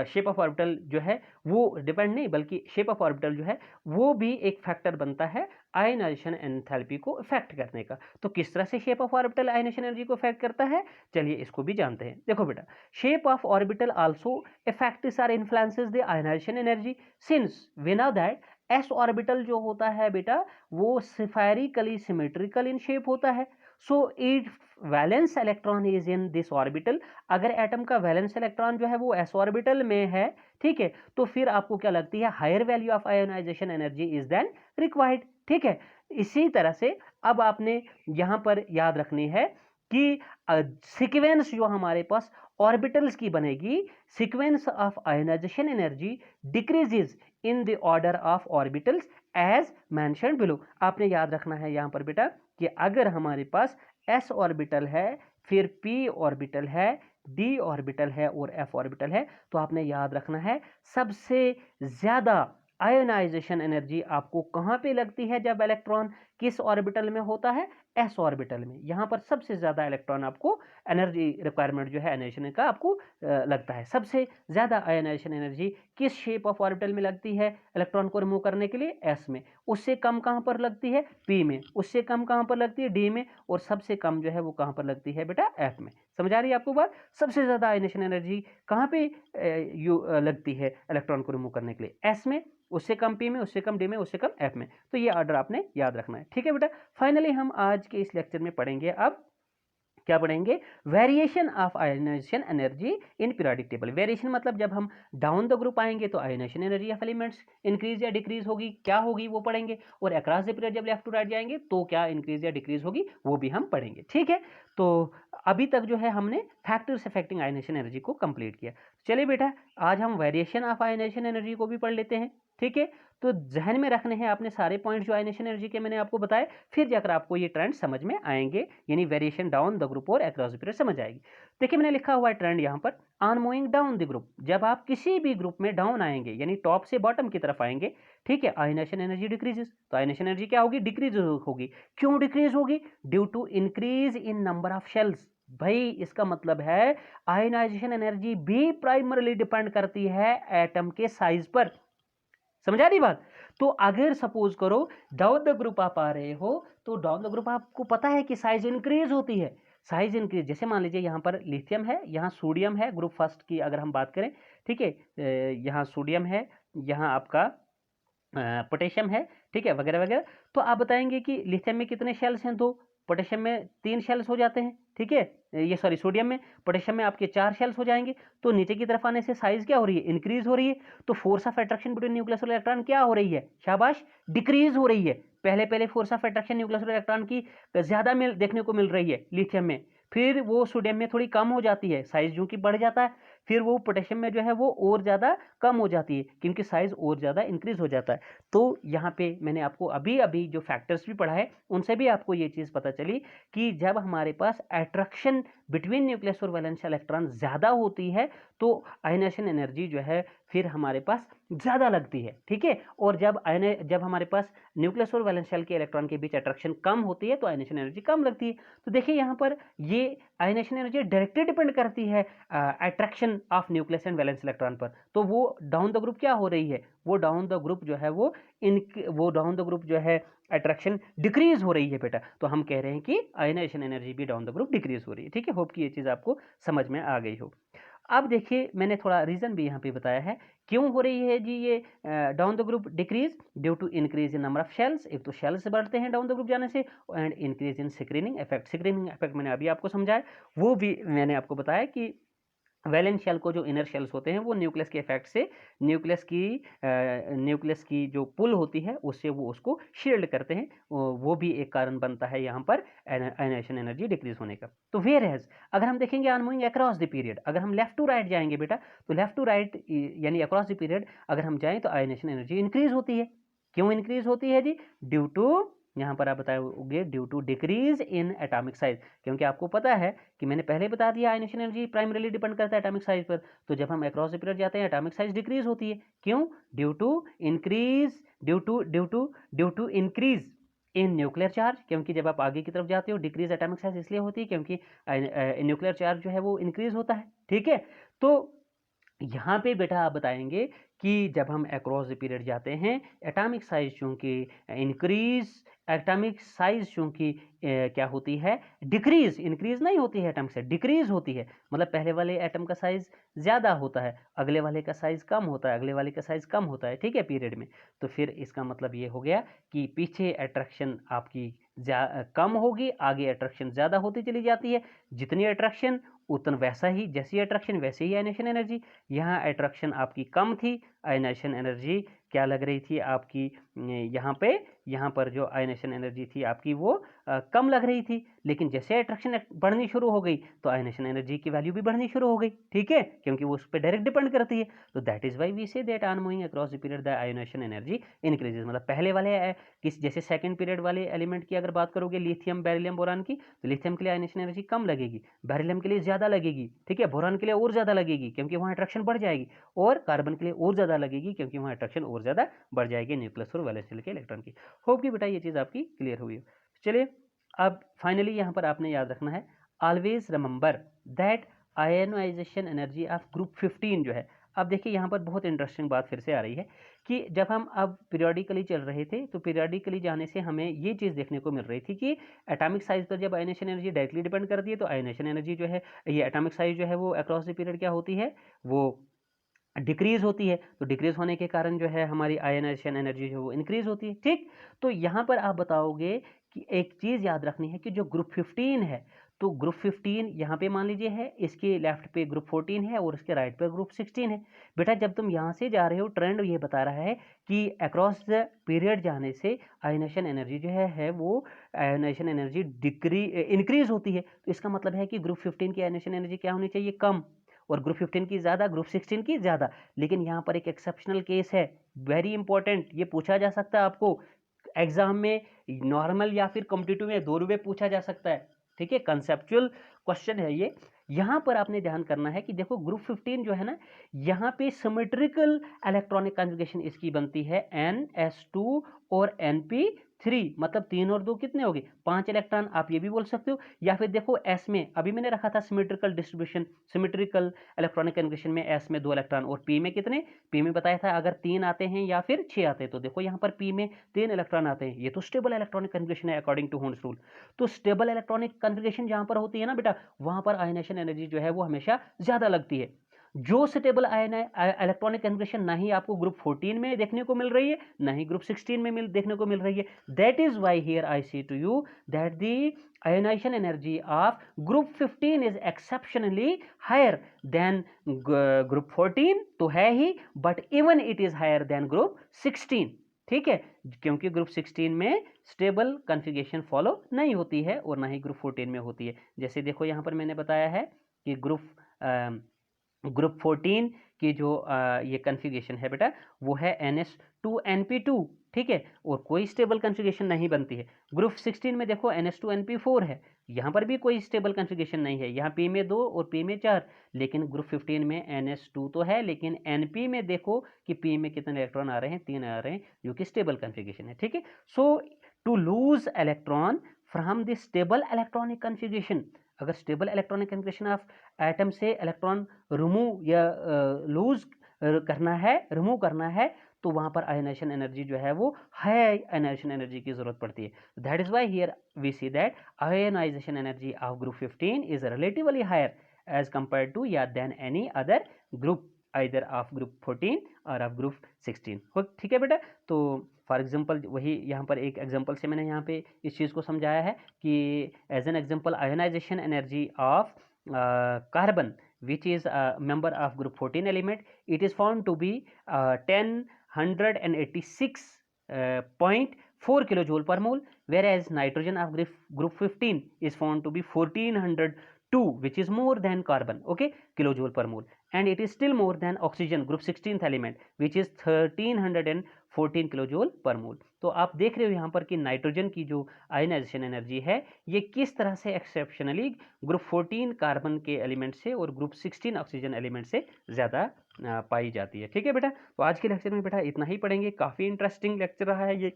शेप ऑफ ऑर्बिटल जो है वो डिपेंड नहीं, बल्कि शेप ऑफ ऑर्बिटल जो है वो भी एक फैक्टर बनता है आयनाइजेशन एंथैल्पी को इफेक्ट करने का। तो किस तरह से shape of orbital ionization energy को इफेक्ट करता है, चलिए इसको भी जानते हैं। देखो बेटा, shape of orbital also effects और influences the ionization energy since we know that s orbital जो होता है बेटा वो स्फेरिकली सिमेट्रिकल इन शेप होता है। So it valence electron is in this orbital. अगर एटम का वैलेंस इलेक्ट्रॉन जो है वो एस ऑर्बिटल में है, ठीक है, तो फिर आपको क्या लगती है, higher value of ionization energy is then required, ठीक है। इसी तरह से अब आपने यहां पर याद रखनी है कि सीक्वेंस जो हमारे पास ऑर्बिटल्स की बनेगी, sequence of ionization energy decreases in the order of orbitals as mentioned below. आपने याद रखना है यहां पर बेटा कि अगर हमारे पास s ऑर्बिटल है, फिर p ऑर्बिटल है, d ऑर्बिटल है और f ऑर्बिटल है, तो आपने याद रखना है सबसे ज्यादा आयोनाइजेशन एनर्जी आपको कहां पे लगती है जब इलेक्ट्रॉन किस ऑर्बिटल में होता है, s ऑर्बिटल में। यहां पर सबसे ज्यादा इलेक्ट्रॉन आपको एनर्जी रिक्वायरमेंट जो है आयोनाइजेशन का आपको लगता है। सबसे ज्यादा आयोनाइजेशन एनर्जी किस शेप ऑफ ऑर्बिटल में लगती है इलेक्ट्रॉन को रिमूव करने के लिए, s में। उससे कम कहां पर लगती है, p में। उससे कम कहां पर लगती है, d में। और सबसे कम जो है वो कहां पर लगती है बेटा, f में। समझ आ रही है आपको बात? सबसे ज्यादा आयोनाइजेशन एनर्जी कहां पे लगती है इलेक्ट्रॉन को रिमूव करने के लिए, s में। उससे कम p में, उससे कम d में, उससे कम f में। तो ये ऑर्डर आपने याद रखना है, ठीक है बेटा। फाइनली हम आज के इस लेक्चर में पढ़ेंगे, अब क्या पढ़ेंगे, variation of ionization energy in periodic table. Variation मतलब जब हम डाउन द ग्रुप आएंगे तो ionization energy of elements increase या डिक्रीज होगी, क्या होगी वो पढ़ेंगे। और अक्रॉस द पीरियड जब लेफ्ट टू राइट जाएंगे तो क्या इंक्रीज या डिक्रीज होगी वो भी हम पढ़ेंगे, ठीक है। तो अभी तक जो है हमने फैक्टर्स अफेक्टिंग आयोनाइजेशन एनर्जी को कंप्लीट किया। चलिए बेटा, आज हम वेरिएशन ऑफ आयोनाइजेशन एनर्जी को भी पढ़ लेते हैं, ठीक है। तो जहन में रखने हैं आपने सारे पॉइंट जो आयोनाइजेशन एनर्जी के मैंने आपको बताए, फिर जाकर आपको ये ट्रेंड समझ में आएंगे, यानी वेरिएशन डाउन द ग्रुप और अक्रॉस द पीरियड समझ आएगी। देखिए मैंने लिखा हुआ है ट्रेंड यहाँ पर, on moving down the group. जब आप किसी भी ग्रुप में डाउन आएंगे यानी टॉप से बॉटम की तरफ आएंगे, ठीक है, आयोनाइजेशन एनर्जी डिक्रीजेस। तो आयोनाइजेशन एनर्जी क्या होगी, डिक्रीज होगी। क्यों डिक्रीज होगी, due to increase in number of shells. भाई इसका मतलब है आयोनाइजेशन एनर्जी भी प्राइमरीली डिपेंड करती है एटम के साइज पर। समझ आ रही बात? तो अगर सपोज करो डाउन द ग्रुप आप आ रहे हो, तो डाउन द ग्रुप आपको पता है कि साइज इंक्रीज होती है। साइज इंक्रीज, जैसे मान लीजिए यहाँ पर लिथियम है, यहाँ सोडियम है, ग्रुप फर्स्ट की अगर हम बात करें, ठीक है, यहाँ सोडियम है, यहाँ आपका पोटेशियम है, ठीक है, वगैरह वगैरह। तो आप बताएंगे कि लिथियम में कितने शेल्स हैं, 2। पोटेशियम में 3 शेल्स हो जाते हैं, ठीक है, ये सॉरी सोडियम में, पोटेशियम में आपके 4 शेल्स हो जाएंगे। तो नीचे की तरफ आने से साइज क्या हो रही है, इंक्रीज हो रही है। तो force of attraction between nucleus और इलेक्ट्रॉन क्या हो रही है, शाबाश, डिक्रीज हो रही है। पहले पहले फोर्स ऑफ अट्रैक्शन न्यूक्लियस और इलेक्ट्रॉन की ज्यादा देखने को मिल रही है लिथियम में, फिर वो सोडियम में थोड़ी कम हो जाती है, साइज जो कि बढ़ जाता है। फिर वो पोटेशियम में जो है वो और ज़्यादा कम हो जाती है, क्योंकि साइज और ज़्यादा इंक्रीज हो जाता है। तो यहाँ पे मैंने आपको अभी अभी जो फैक्टर्स भी पढ़ा है उनसे भी आपको ये चीज़ पता चली कि जब हमारे पास अट्रैक्शन बिटवीन न्यूक्लियस और वैलेंस इलेक्ट्रॉन ज़्यादा होती है तो आयोनाइजेशन एनर्जी जो है फिर हमारे पास ज़्यादा लगती है, ठीक है। और जब हमारे पास न्यूक्लियस और वैलेंस शेल के इलेक्ट्रॉन के बीच अट्रैक्शन कम होती है तो आयोनाइजेशन एनर्जी कम लगती है। तो देखिए यहाँ पर ये आयोनाइजेशन एनर्जी डायरेक्टली डिपेंड करती है attraction of nucleus and valence electron पर। तो वो डाउन द ग्रुप क्या हो रही है, वो डाउन द ग्रुप जो है वो डाउन द ग्रुप जो है अट्रैक्शन डिक्रीज हो रही है बेटा। तो हम कह रहे हैं कि आयोनाइजेशन एनर्जी भी डाउन द ग्रुप डिक्रीज हो रही है, ठीक है। होप कि ये चीज़ आपको समझ में आ गई हो। अब देखिए मैंने थोड़ा रीज़न भी यहाँ पे बताया है क्यों हो रही है जी ये down the group decrease, due to increase in number of shells. एक तो शेल्स बढ़ते हैं डाउन द ग्रुप जाने से, and increase in screening effect. Screening effect मैंने अभी आपको समझाया, वो भी मैंने आपको बताया कि वैलेंस शेल को जो इनर शेल्स होते हैं वो न्यूक्लियस के इफेक्ट से न्यूक्लियस की जो पुल होती है उससे वो उसको शील्ड करते हैं, वो भी एक कारण बनता है यहाँ पर आयनाइजेशन एनर्जी डिक्रीज होने का। तो वेयर हैज अगर हम देखेंगे on moving across the period, अगर हम लेफ्ट टू राइट जाएंगे बेटा, तो लेफ्ट टू राइट यानी अक्रॉस द पीरियड अगर हम जाएं तो आयनाइजेशन एनर्जी इंक्रीज होती है। क्यों इंक्रीज होती है जी? ड्यू टू, यहाँ पर आप बताओगे due to decrease in atomic size, क्योंकि आपको पता है कि मैंने पहले बता दिया आयनाइजेशन एनर्जी प्राइमरीली डिपेंड करता है एटॉमिक साइज पर। तो जब हम अक्रॉस द पीरियड जाते हैं एटॉमिक साइज डिक्रीज होती है। क्यों? Due to increase due to increase in nuclear charge, क्योंकि जब आप आगे की तरफ जाते हो डिक्रीज एटॉमिक साइज इसलिए होती है क्योंकि न्यूक्लियर चार्ज जो है वो इंक्रीज होता है। ठीक है, तो यहाँ पे बेटा आप बताएंगे कि जब हम अक्रॉस द पीरियड जाते हैं एटॉमिक साइज चूंकि इंक्रीज, एटॉमिक साइज चूंकि क्या होती है डिक्रीज, इंक्रीज नहीं होती है एटॉमिक साइज, डिक्रीज होती है। मतलब पहले वाले एटम का साइज ज़्यादा होता है, अगले वाले का साइज कम होता है, अगले वाले का साइज कम होता है, ठीक है, पीरियड में। तो फिर इसका मतलब ये हो गया कि पीछे अट्रैक्शन आपकी कम होगी, आगे अट्रैक्शन ज़्यादा होती चली जाती है। जितनी अट्रैक्शन उतना वैसा ही, जैसी अट्रैक्शन वैसे ही आयनाइजेशन एनर्जी। यहाँ अट्रैक्शन आपकी कम थी, आयनाइजेशन एनर्जी क्या लग रही थी आपकी, यहाँ पर जो आयनाइजेशन एनर्जी थी आपकी वो कम लग रही थी। लेकिन जैसे अट्रैक्शन बढ़नी शुरू हो गई तो आयनाइजेशन एनर्जी की वैल्यू भी बढ़नी शुरू हो गई, ठीक है, क्योंकि वो उस पर डायरेक्ट डिपेंड करती है। तो that is why we say that on moving across the period the ionization energy increases. मतलब पहले वाले जैसे सेकंड पीरियड वाले एलिमेंट की अगर बात करोगे लिथियम, बेरिलियम, बोरान की, तो लिथियम के लिए आयनाइजेशन एनर्जी कम लगेगी, बेरिलियम के लिए ज़्यादा लगेगी, ठीक है, बोरान के लिए और ज़्यादा लगेगी क्योंकि वहाँ अट्रैक्शन बढ़ जाएगी, और कार्बन के लिए और ज़्यादा लगेगी क्योंकि वहाँ अट्रैक्शन और ज़्यादा बढ़ जाएगी न्यूक्लियस और वैलेंस शेल के इलेक्ट्रॉन की। होप कि बेटा ये चीज़ आपकी क्लियर हुई हो। चलिए अब फाइनली यहाँ पर आपने याद रखना है, always remember that ionization energy of group 15 जो है। अब देखिए यहाँ पर बहुत इंटरेस्टिंग बात फिर से आ रही है कि जब हम अब पीरियोडिकली चल रहे थे तो पीरियोडिकली जाने से हमें ये चीज़ देखने को मिल रही थी कि एटॉमिक साइज पर जब आयनाइजेशन एनर्जी डायरेक्टली डिपेंड करती है तो आयनाइजेशन एनर्जी जो है, ये एटॉमिक साइज जो है वो अक्रॉस द पीरियड क्या होती है, वो डिक्रीज होती है। तो डिक्रीज होने के कारण जो है हमारी आयनाइजेशन एनर्जी जो है वो इंक्रीज होती है, ठीक। तो यहाँ पर आप बताओगे कि एक चीज़ याद रखनी है कि जो ग्रुप 15 है, तो ग्रुप 15 यहाँ पे मान लीजिए है, इसके लेफ्ट पे ग्रुप 14 है और इसके राइट पे ग्रुप 16 है। बेटा जब तुम यहाँ से जा रहे हो ट्रेंड ये बता रहा है कि अक्रॉस द पीरियड जाने से आयनाइजेशन एनर्जी जो है वो आयनाइजेशन एनर्जी इंक्रीज होती है। तो इसका मतलब है कि ग्रुप 15 की आयनाइजेशन एनर्जी क्या होनी चाहिए, कम, और ग्रुप 15 की ज़्यादा, ग्रुप 16 की ज़्यादा। लेकिन यहाँ पर एक एक्सेप्शनल केस है, वेरी इंपॉर्टेंट, ये पूछा जा सकता है आपको एग्जाम में, नॉर्मल या फिर कॉम्पिटिटिव में, दो में पूछा जा सकता है, ठीक है, कंसेप्चुअल क्वेश्चन है ये। यहाँ पर आपने ध्यान करना है कि देखो ग्रुप 15 जो है ना, यहाँ पे सिमेट्रिकल इलेक्ट्रॉनिक कॉन्फ़िगरेशन इसकी बनती है NS2 और NP3, मतलब 3 और 2 कितने हो गए, 5 इलेक्ट्रॉन, आप ये भी बोल सकते हो। या फिर देखो S में अभी मैंने रखा था symmetrical distribution, symmetrical electronic configuration में S में 2 इलेक्ट्रॉन और P में कितने, P में बताया था अगर 3 आते हैं या फिर 6 आते हैं, तो देखो यहाँ पर P में 3 इलेक्ट्रॉन आते हैं, ये तो स्टेबल इलेक्ट्रॉनिक कॉन्फ़िगरेशन है अकॉर्डिंग टू हॉर्न्स रूल। तो स्टेबल इलेक्ट्रॉनिक कॉन्फ़िगरेशन जहाँ पर होती है ना बेटा, वहाँ पर आयनाइजेशन एनर्जी जो है वो हमेशा ज़्यादा लगती है। जो स्टेबल इलेक्ट्रॉनिक कॉन्फ़िगरेशन ना ही आपको ग्रुप 14 में देखने को मिल रही है, ना ही ग्रुप 16 में देखने को मिल रही है। That is why here I say to you that the ionization energy of group 15 is exceptionally higher than group 14, तो है ही, but even it is higher than group 16, ठीक है, क्योंकि ग्रुप 16 में स्टेबल कॉन्फ़िगरेशन फॉलो नहीं होती है और ना ही ग्रुप 14 में होती है। जैसे देखो यहाँ पर मैंने बताया है कि ग्रुप 14 की जो ये कॉन्फ़िगरेशन है बेटा, वो है NS2NP2, ठीक है, और कोई स्टेबल कॉन्फ़िगरेशन नहीं बनती है। ग्रुप 16 में देखो NS2NP4 है, यहाँ पर भी कोई स्टेबल कॉन्फ़िगरेशन नहीं है, यहाँ P में 2 और P में 4। लेकिन ग्रुप 15 में NS2 तो है, लेकिन NP में देखो कि P में कितने इलेक्ट्रॉन आ रहे हैं, 3 आ रहे हैं, जो कि स्टेबल कॉन्फ़िगरेशन है, ठीक है। So to lose electron from the stable electronic configuration, अगर stable electronic configuration of atom से इलेक्ट्रॉन रिमूव या लूज रिमूव करना है, तो वहाँ पर आयनाइजेशन एनर्जी जो है वो हाई आयनाइजेशन एनर्जी की जरूरत पड़ती है। That is why here we see that ionization energy of group 15 is relatively higher as compare to या than any other group either of group 14 और ऑफ ग्रुप 16 हो। ठीक है बेटा, तो फॉर एग्जांपल वही यहाँ पर एक एग्जांपल से मैंने यहाँ पे इस चीज़ को समझाया है कि as an example ionization energy of carbon which is a member of group 14 element, it is found to be 1086.4 kilojoule per mole, whereas nitrogen of group 15 is found to be 1402, which is more than carbon, okay, kilojoule per mole, and it is still more than oxygen group 16th element which is 1314 kilojoule पर मोल। तो आप देख रहे हो यहाँ पर कि nitrogen की जो आयनाइजेशन एनर्जी है ये किस तरह से एक्सेप्शनली ग्रुप 14 कार्बन के एलिमेंट से और ग्रुप 16 ऑक्सीजन एलिमेंट से ज़्यादा पाई जाती है। ठीक है बेटा, तो आज के लेक्चर में बेटा इतना ही पढ़ेंगे। काफ़ी इंटरेस्टिंग लेक्चर रहा है ये।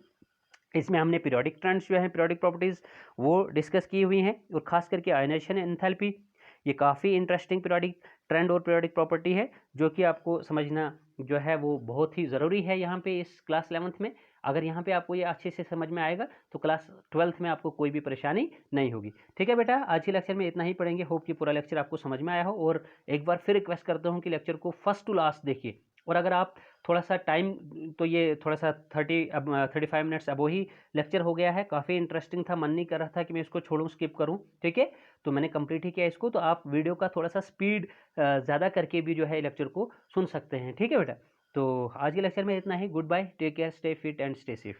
इसमें हमने पीरियोडिक ट्रेंड्स जो है, पीरियोडिक प्रॉपर्टीज़ वो डिस्कस की हुई हैं, और ख़ास करके आयनाइजेशन एंथैल्पी ये काफ़ी इंटरेस्टिंग पीरियोडिक ट्रेंड और पीरियोडिक प्रॉपर्टी है जो कि आपको समझना जो है वो बहुत ही ज़रूरी है यहाँ पे इस क्लास 11th में। अगर यहाँ पे आपको ये अच्छे से समझ में आएगा तो क्लास 12th में आपको कोई भी परेशानी नहीं होगी। ठीक है बेटा, आज के लेक्चर में इतना ही पढ़ेंगे। होप कि पूरा लेक्चर आपको समझ में आया हो, और एक बार फिर रिक्वेस्ट करता हूँ कि लेक्चर को फर्स्ट टू लास्ट देखिए, और अगर आप थोड़ा सा टाइम, तो ये थोड़ा सा 35 मिनट्स अब वही लेक्चर हो गया है, काफ़ी इंटरेस्टिंग था, मन नहीं कर रहा था कि मैं इसको छोड़ूं, स्किप करूं। ठीक है, तो मैंने कंप्लीट ही किया इसको। तो आप वीडियो का थोड़ा सा स्पीड ज़्यादा करके भी जो है लेक्चर को सुन सकते हैं। ठीक है बेटा, तो आज के लेक्चर में इतना ही। Goodbye, take care, stay fit and stay safe.